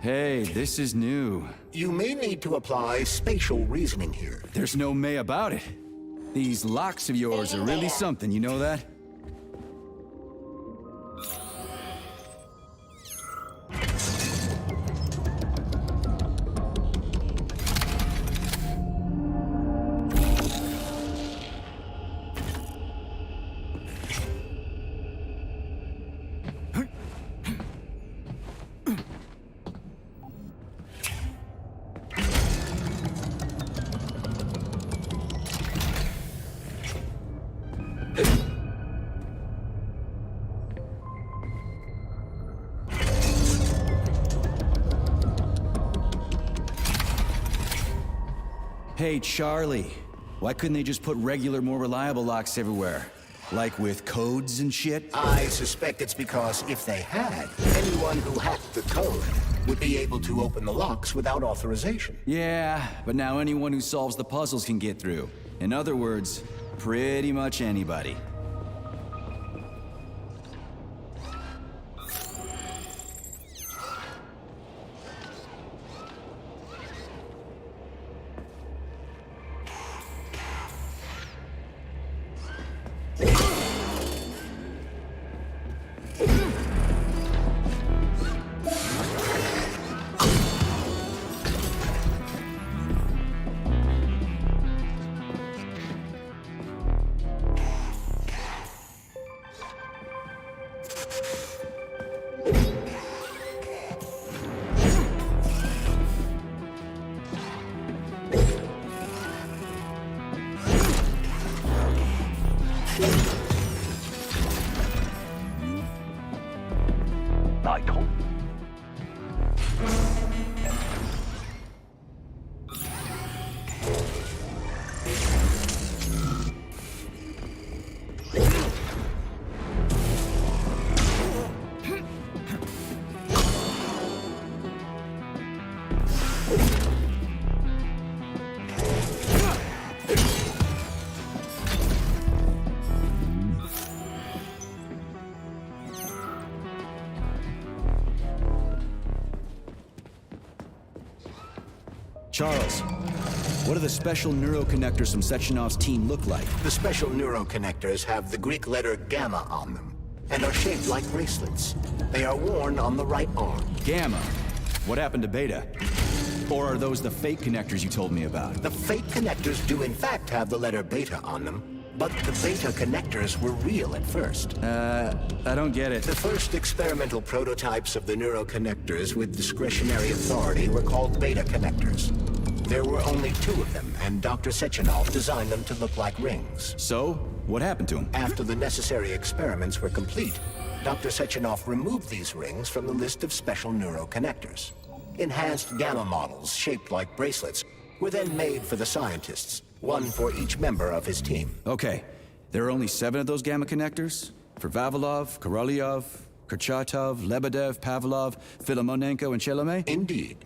Hey, this is new. You may need to apply spatial reasoning here. There's no may about it. These locks of yours are really something, you know that? Hey, Charlie. Why couldn't they just put regular, more reliable locks everywhere? Like with codes and shit? I suspect it's because if they had, anyone who hacked the code would be able to open the locks without authorization. Yeah, but now anyone who solves the puzzles can get through. In other words, pretty much anybody. Charles, what do the special neuroconnectors from Sechenov's team look like? The special neuroconnectors have the Greek letter gamma on them and are shaped like bracelets. They are worn on the right arm. Gamma? What happened to Beta? Or are those the fake connectors you told me about? The fake connectors do in fact have the letter beta on them, but the beta connectors were real at first. I don't get it. The first experimental prototypes of the neuroconnectors with discretionary authority were called beta connectors. There were only 2 of them, and Dr. Sechenov designed them to look like rings. So, what happened to him? After the necessary experiments were complete, Dr. Sechenov removed these rings from the list of special neuroconnectors. Enhanced gamma models, shaped like bracelets, were then made for the scientists, one for each member of his team. Okay, there are only 7 of those gamma connectors? For Vavilov, Korolyov, Kurchatov, Lebedev, Pavlov, Filomonenko, and Chelomey? Indeed.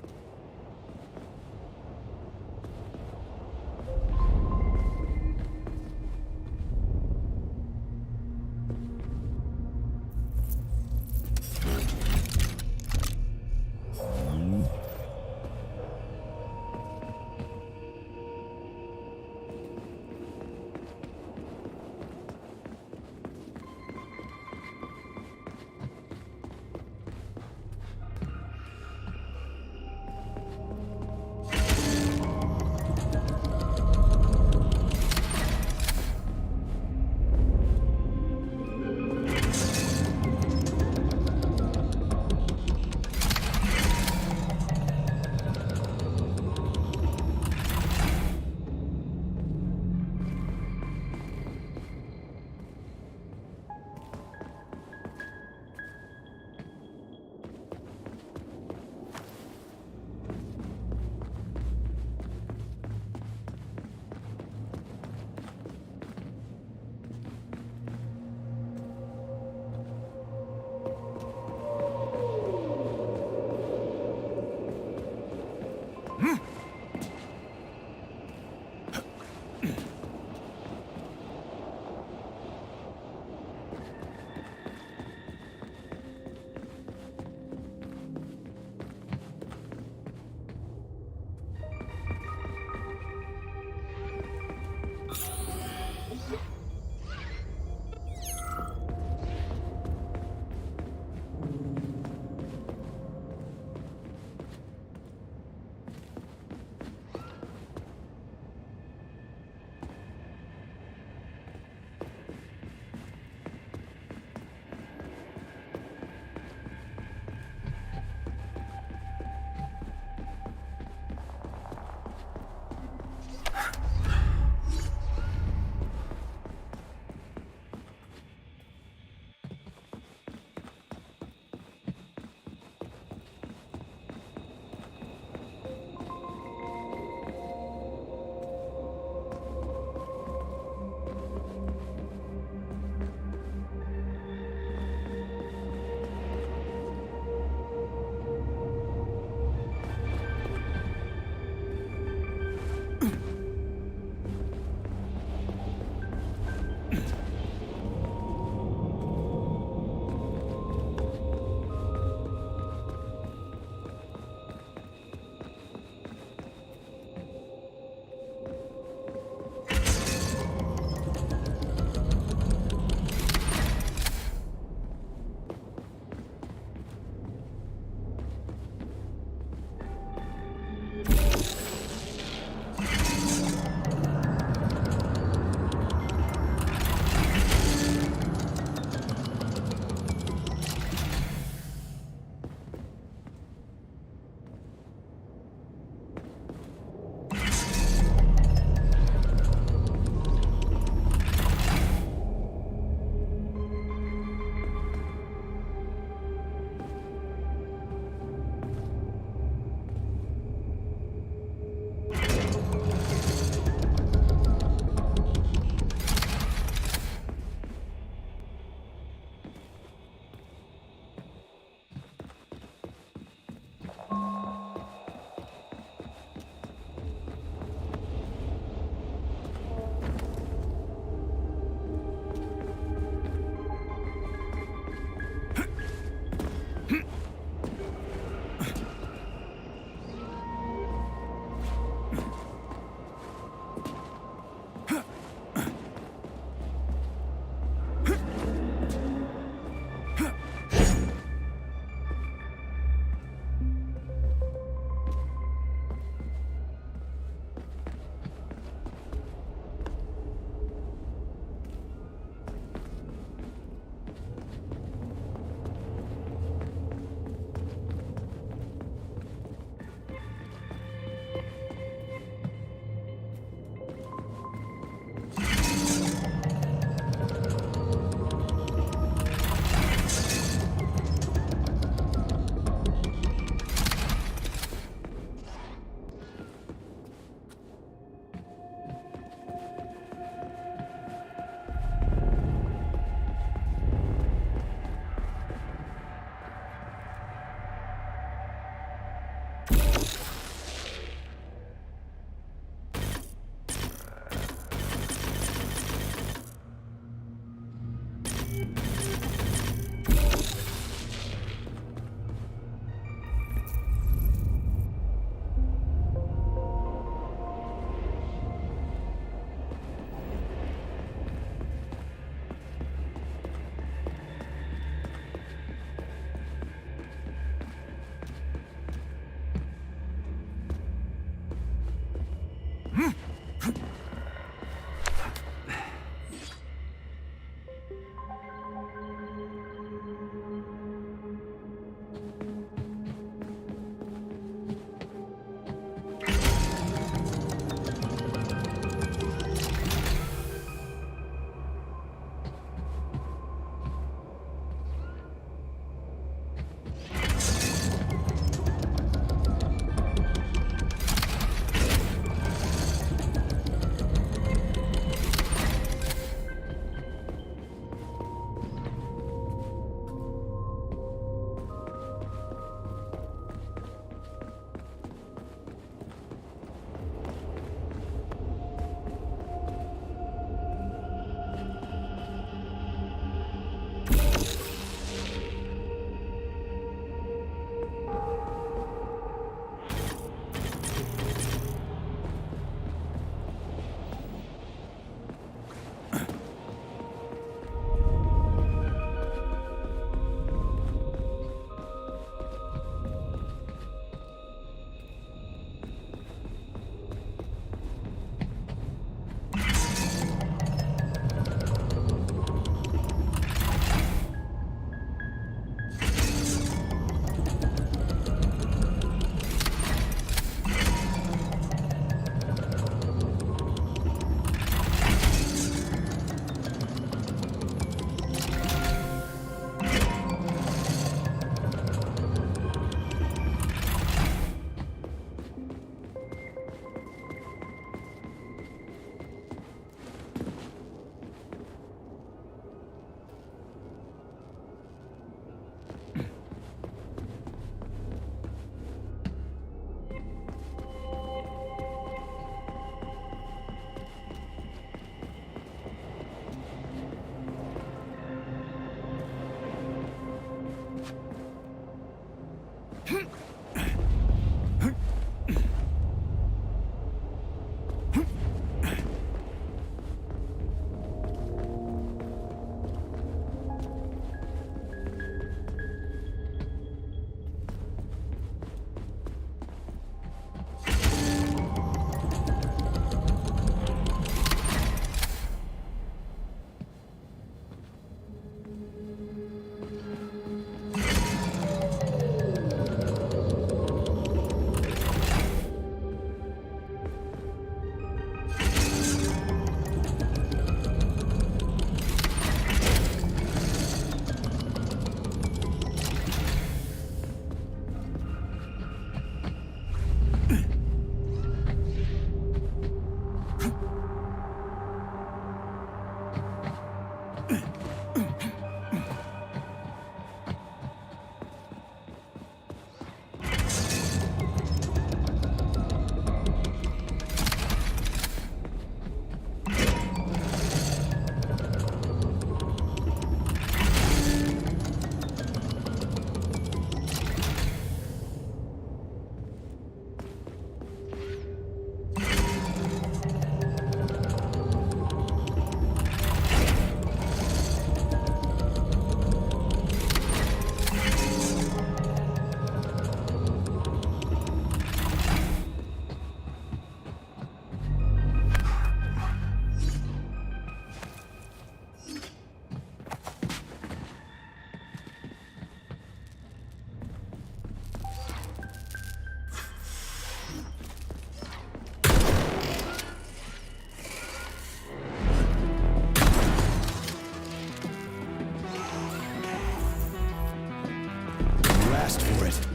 asked for it.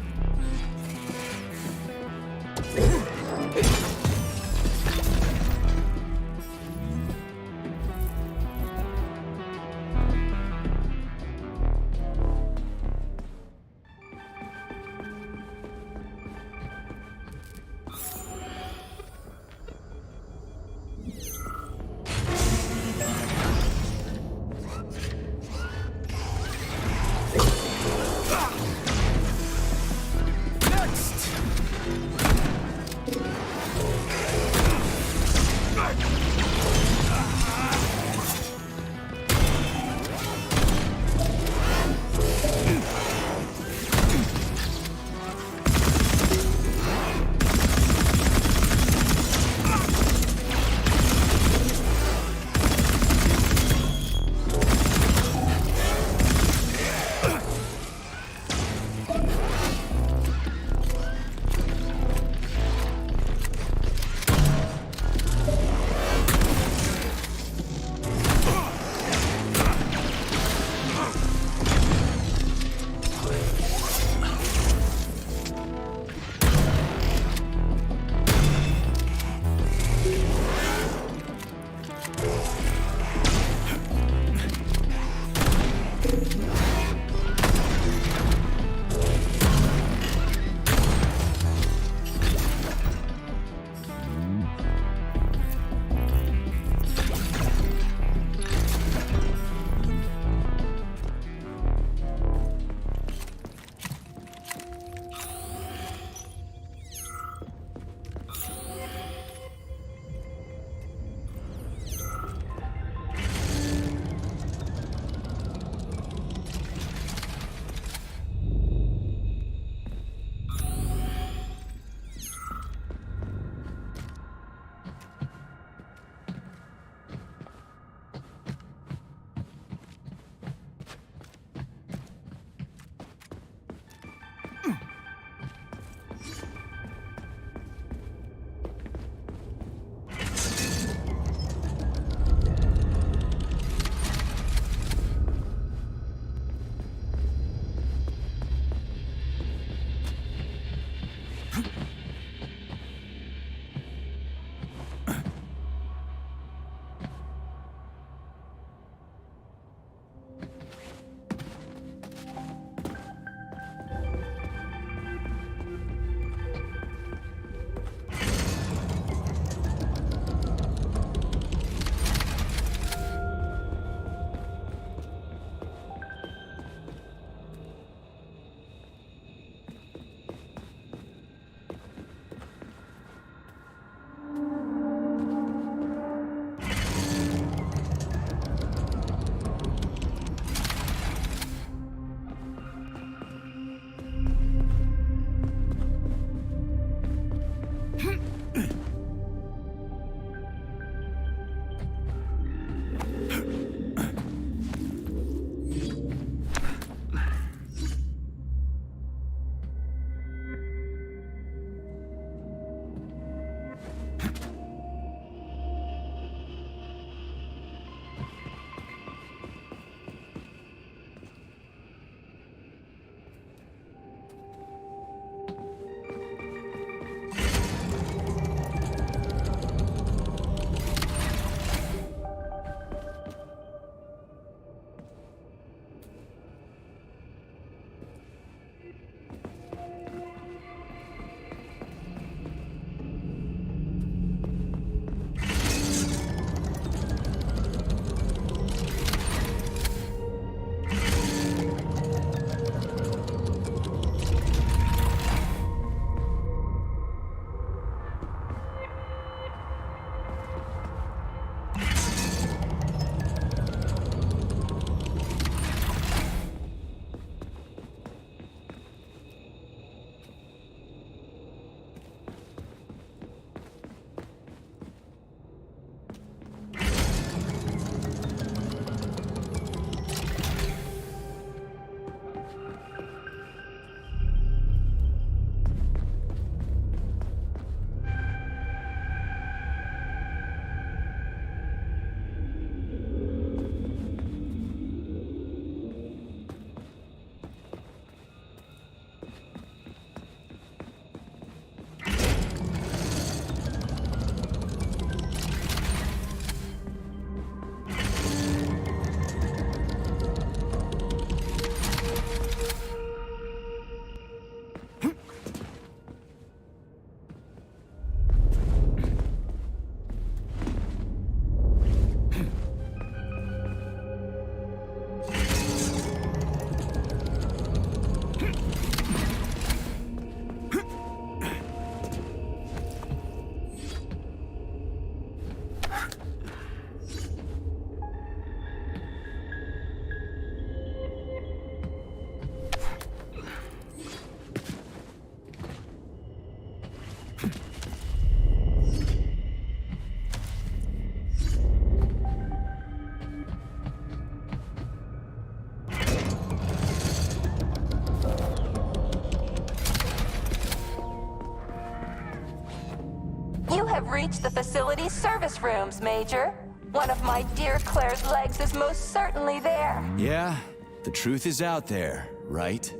have reached the facility's service rooms, Major. One of my dear Claire's legs is most certainly there. Yeah, the truth is out there, right?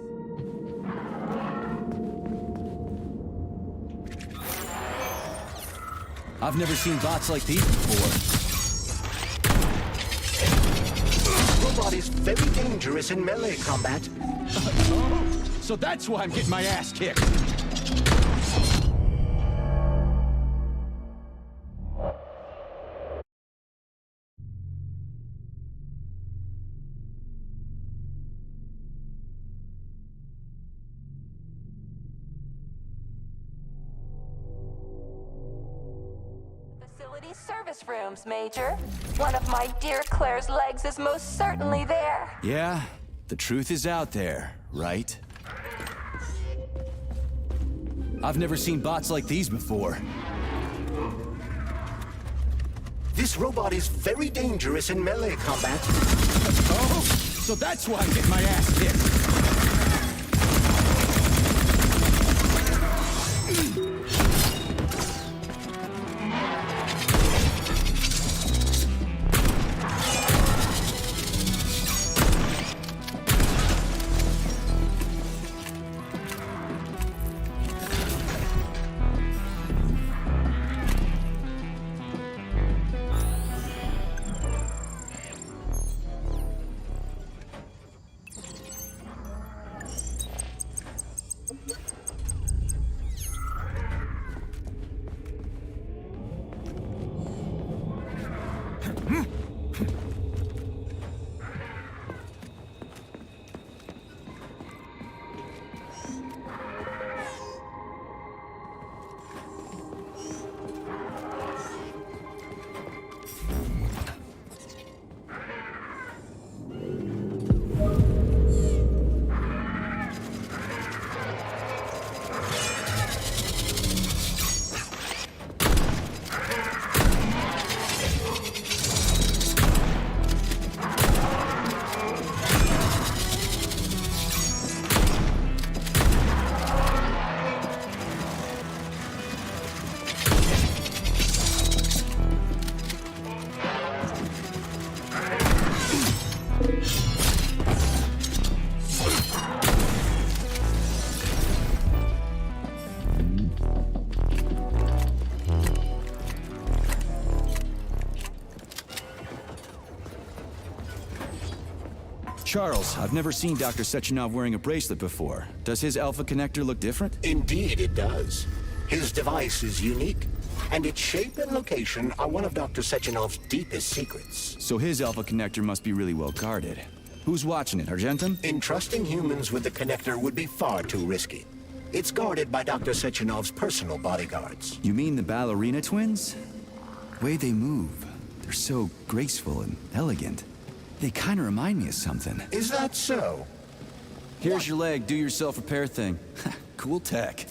I've never seen bots like these before. This robot is very dangerous in melee combat. So that's why I'm getting my ass kicked. Facility service rooms, Major. One of my dear Claire's legs is most certainly there. Yeah, the truth is out there, right? I've never seen bots like these before. This robot is very dangerous in melee combat. Oh, so that's why I'm getting my ass kicked. Charles, I've never seen Dr. Sechenov wearing a bracelet before. Does his alpha connector look different? Indeed it does. His device is unique, and its shape and location are one of Dr. Sechenov's deepest secrets. So his alpha connector must be really well guarded. Who's watching it, Argentum? Entrusting humans with the connector would be far too risky. It's guarded by Dr. Sechenov's personal bodyguards. You mean the ballerina twins? The way they move, they're so graceful and elegant. They kind of remind me of something. Is that so? Here's your leg, do your self-repair thing. Cool tech.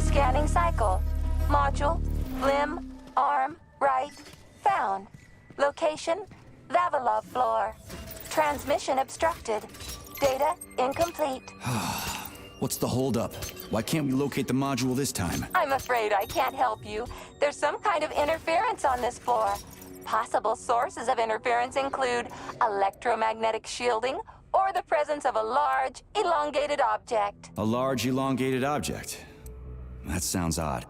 Scanning cycle. Module, limb, arm, right, found. Location, Vavilov floor. Transmission obstructed. Data incomplete. What's the holdup? Why can't we locate the module this time? I'm afraid I can't help you. There's some kind of interference on this floor. Possible sources of interference include electromagnetic shielding or the presence of a large, elongated object. A large, elongated object. That sounds odd.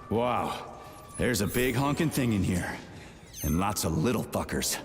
Wow, there's a big honking thing in here. And lots of little fuckers.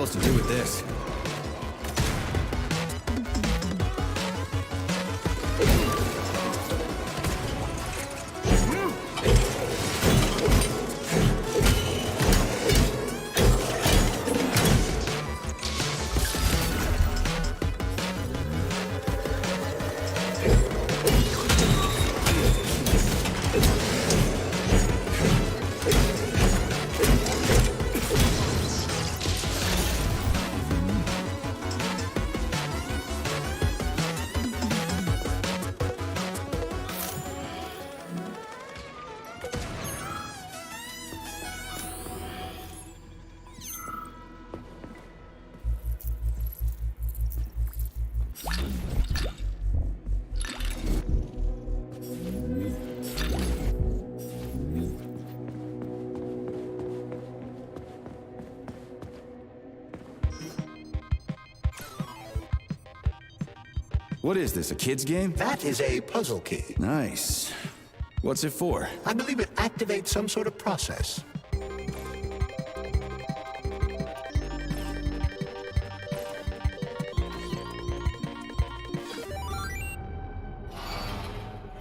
supposed to do with this? What is this, a kid's game? That is a puzzle key. Nice. What's it for? I believe it activates some sort of process.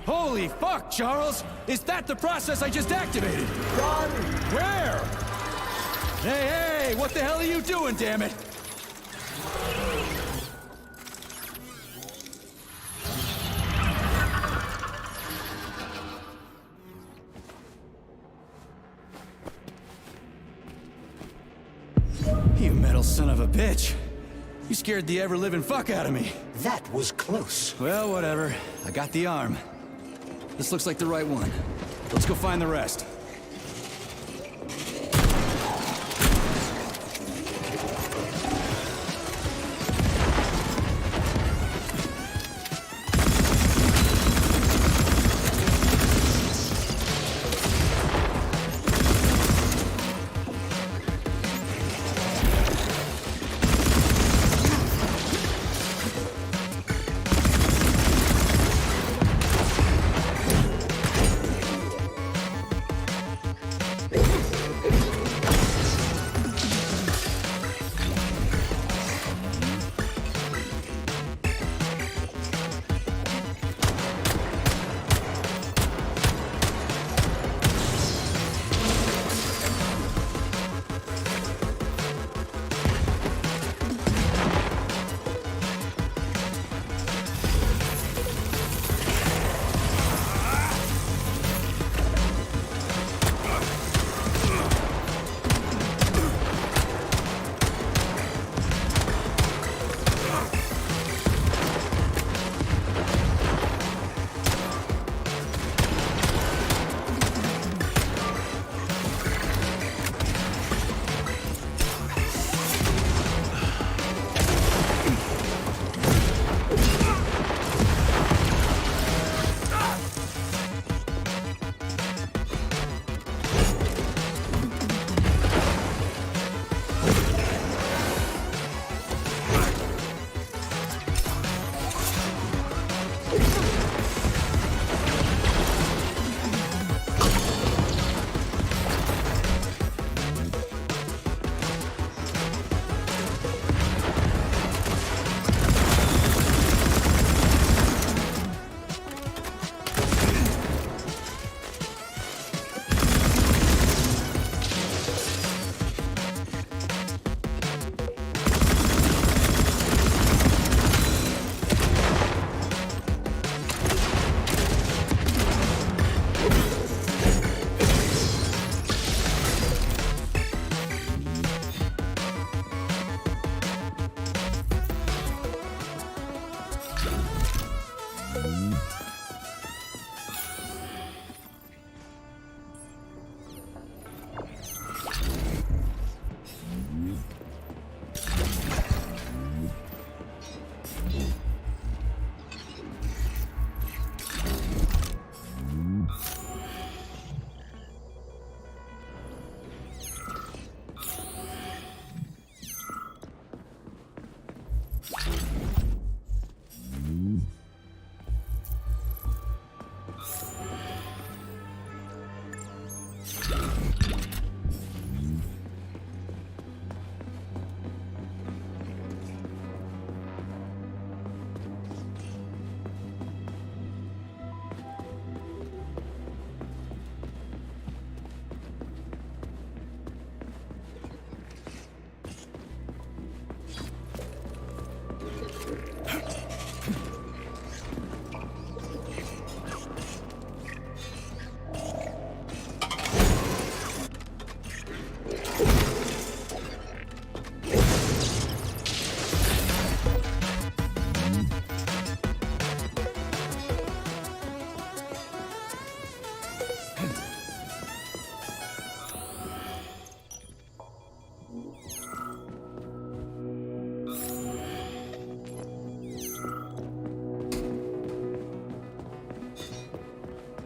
Holy fuck, Charles! Is that the process I just activated? Run! Where? Hey, hey! What the hell are you doing, damn it? You metal son of a bitch. You scared the ever-living fuck out of me. That was close. Well, whatever. I got the arm. This looks like the right one. Let's go find the rest.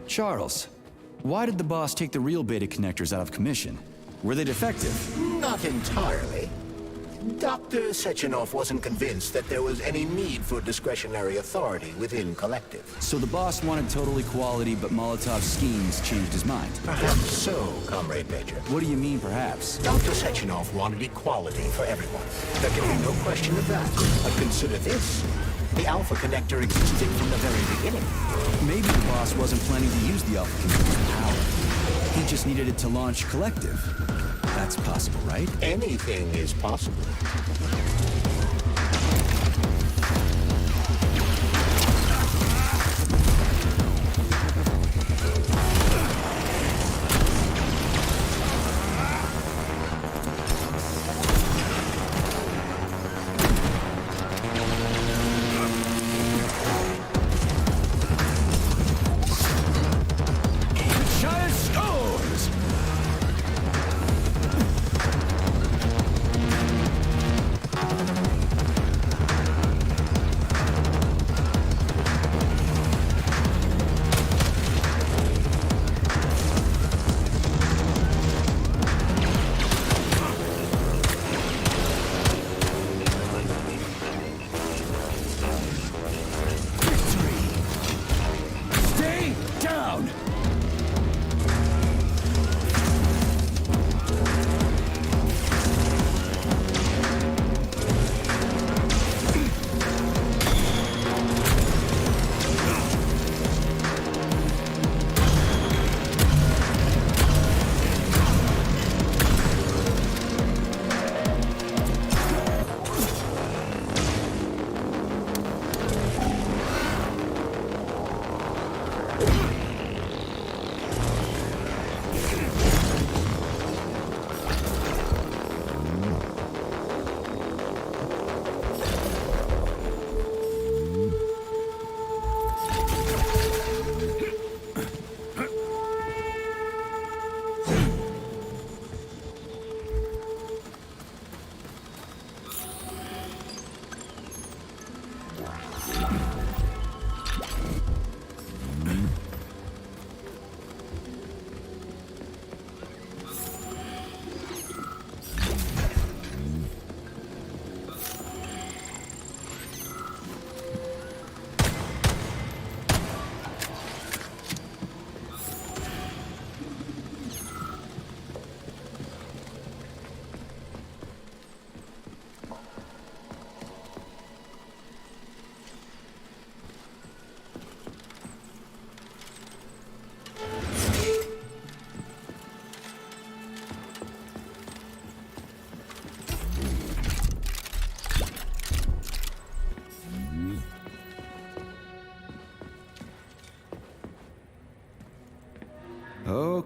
Charles, why did the boss take the real beta connectors out of commission? Were they defective? Not entirely. Dr. Sechenov wasn't convinced that there was any need for discretionary authority within Collective. So the boss wanted total equality, but Molotov's schemes changed his mind. Perhaps so, Comrade Major. What do you mean, perhaps? Dr. Sechenov wanted equality for everyone. There can be no question of that. But consider this. The Alpha Connector existed from the very beginning. Maybe the boss wasn't planning to use the Alpha Connector's power. He just needed it to launch Collective. That's possible, right? Anything is possible.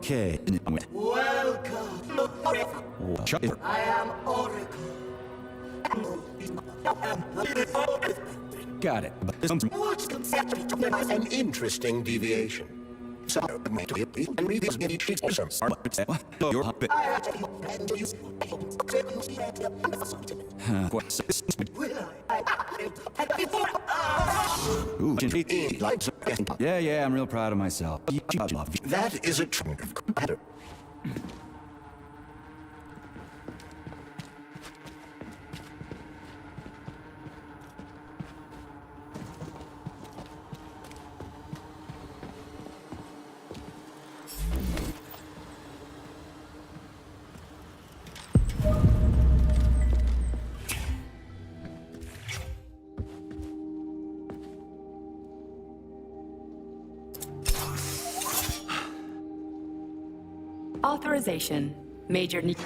Okay. Welcome. I am Oracle. Got it. But this What's an interesting deviation? So, and revisit each Your hot bit. Ooh, yeah, I'm real proud of myself. That is a trend of competitor. Authorization. Major need.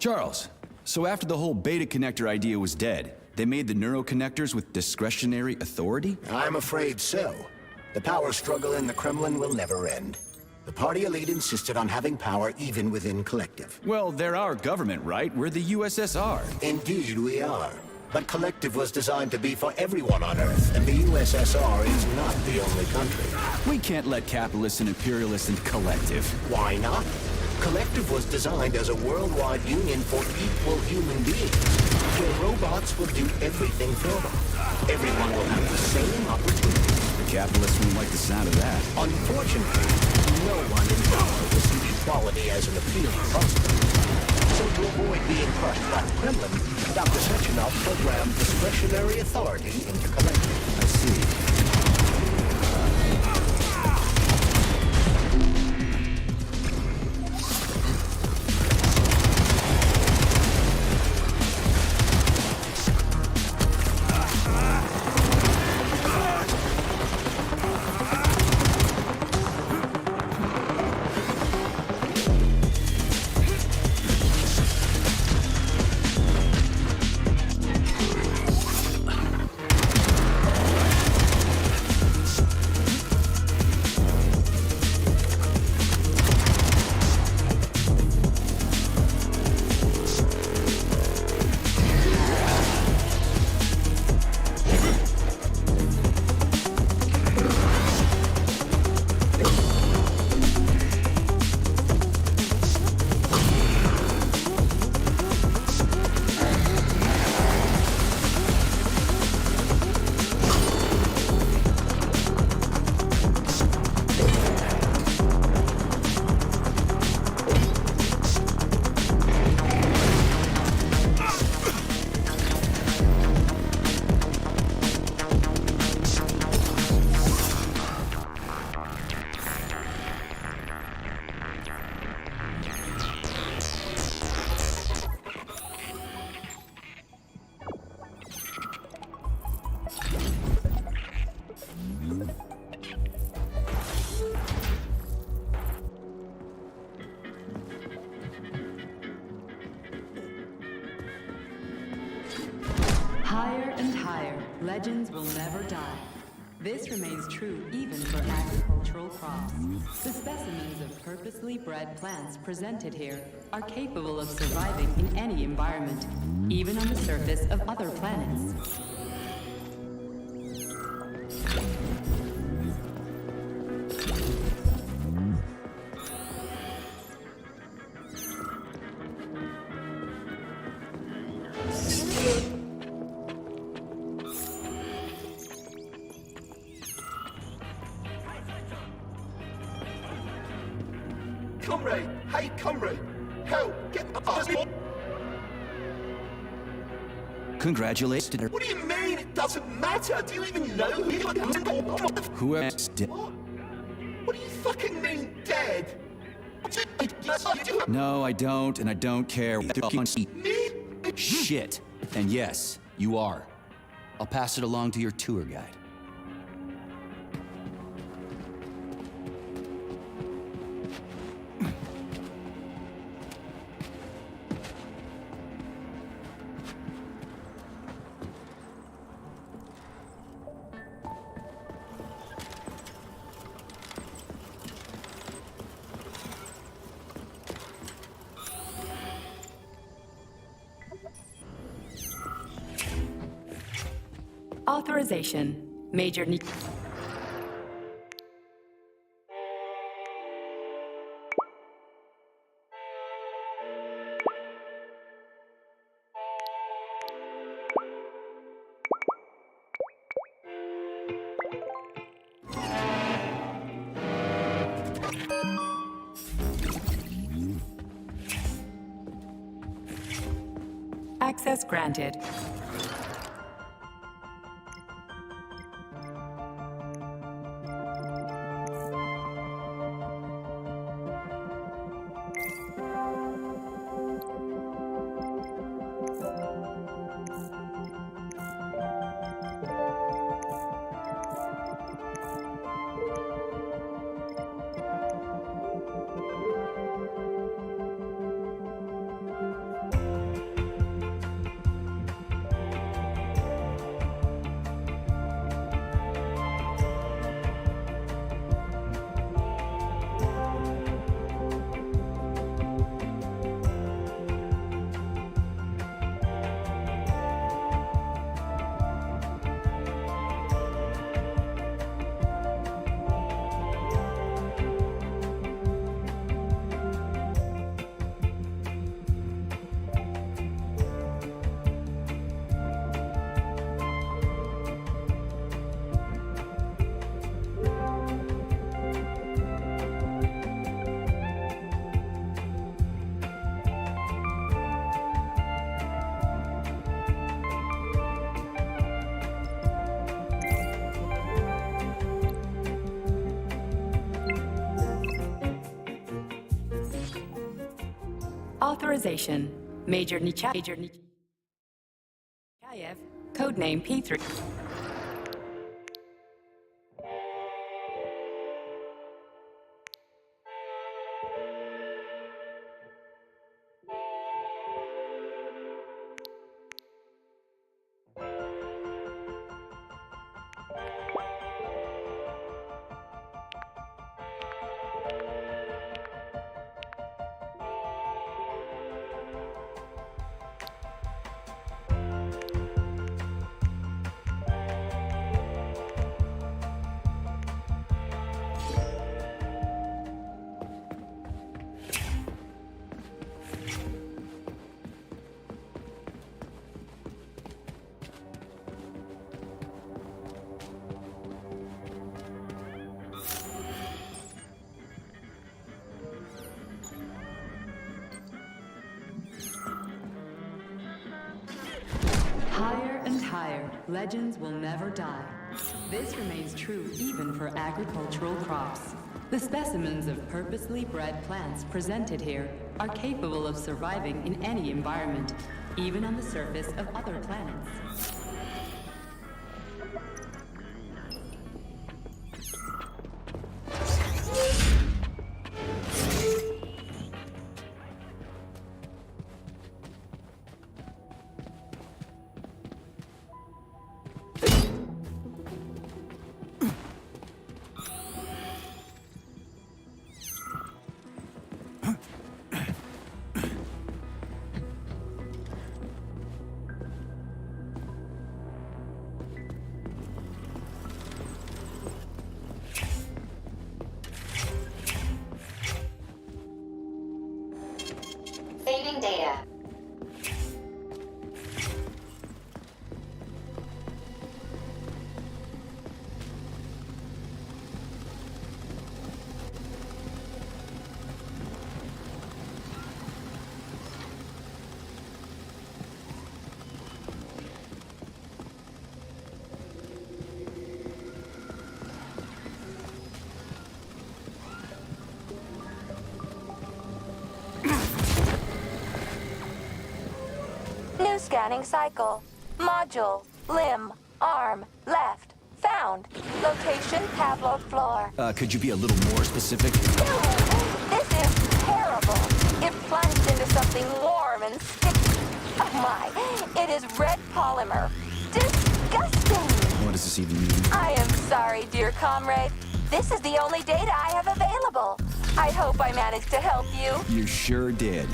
Charles, so after the whole beta connector idea was dead, they made the neuroconnectors with discretionary authority? I'm afraid so. The power struggle in the Kremlin will never end. The party elite insisted on having power even within Collective. Well, they're our government, right? We're the USSR. Indeed we are. But Collective was designed to be for everyone on Earth, and the USSR is not the only country. We can't let capitalists and imperialists in Collective. Why not? Collective was designed as a worldwide union for equal human beings, where robots will do everything for them. Everyone will have the same opportunities. The capitalists won't like the sound of that. Unfortunately, no one in power will see equality as an appealing prospect. So to avoid being crushed by the Kremlin, Dr. Sechenov programmed discretionary authority into Collective. I see. Higher and higher, legends will never die. This remains true even for agricultural crops. The specimens of purposely bred plants presented here are capable of surviving in any environment, even on the surface of other planets. Comrade! Hey, comrade! Help! Get us! Congratulations. What do you mean it doesn't matter? Do you even know who you are? Whoever's dead. What do you fucking mean, dead? No, I don't, and I don't care. Me? Shit. And yes, you are. I'll pass it along to your tour guide. Authorization. Major need. Access granted. Authorization. Major Nechayev, codename P3. Higher and higher, legends will never die. This remains true even for agricultural crops. The specimens of purposely bred plants presented here are capable of surviving in any environment, even on the surface of other planets. Saving data. New scanning cycle. Module. Limb. Arm. Left. Found. Location Pavlov floor. Could you be a little more specific? This is terrible. It plunged into something warm and sticky. Oh my. It is red polymer. Disgusting. What does this even mean? I am sorry, dear comrade. This is the only data I have available. I hope I managed to help you. You sure did.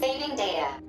Saving data.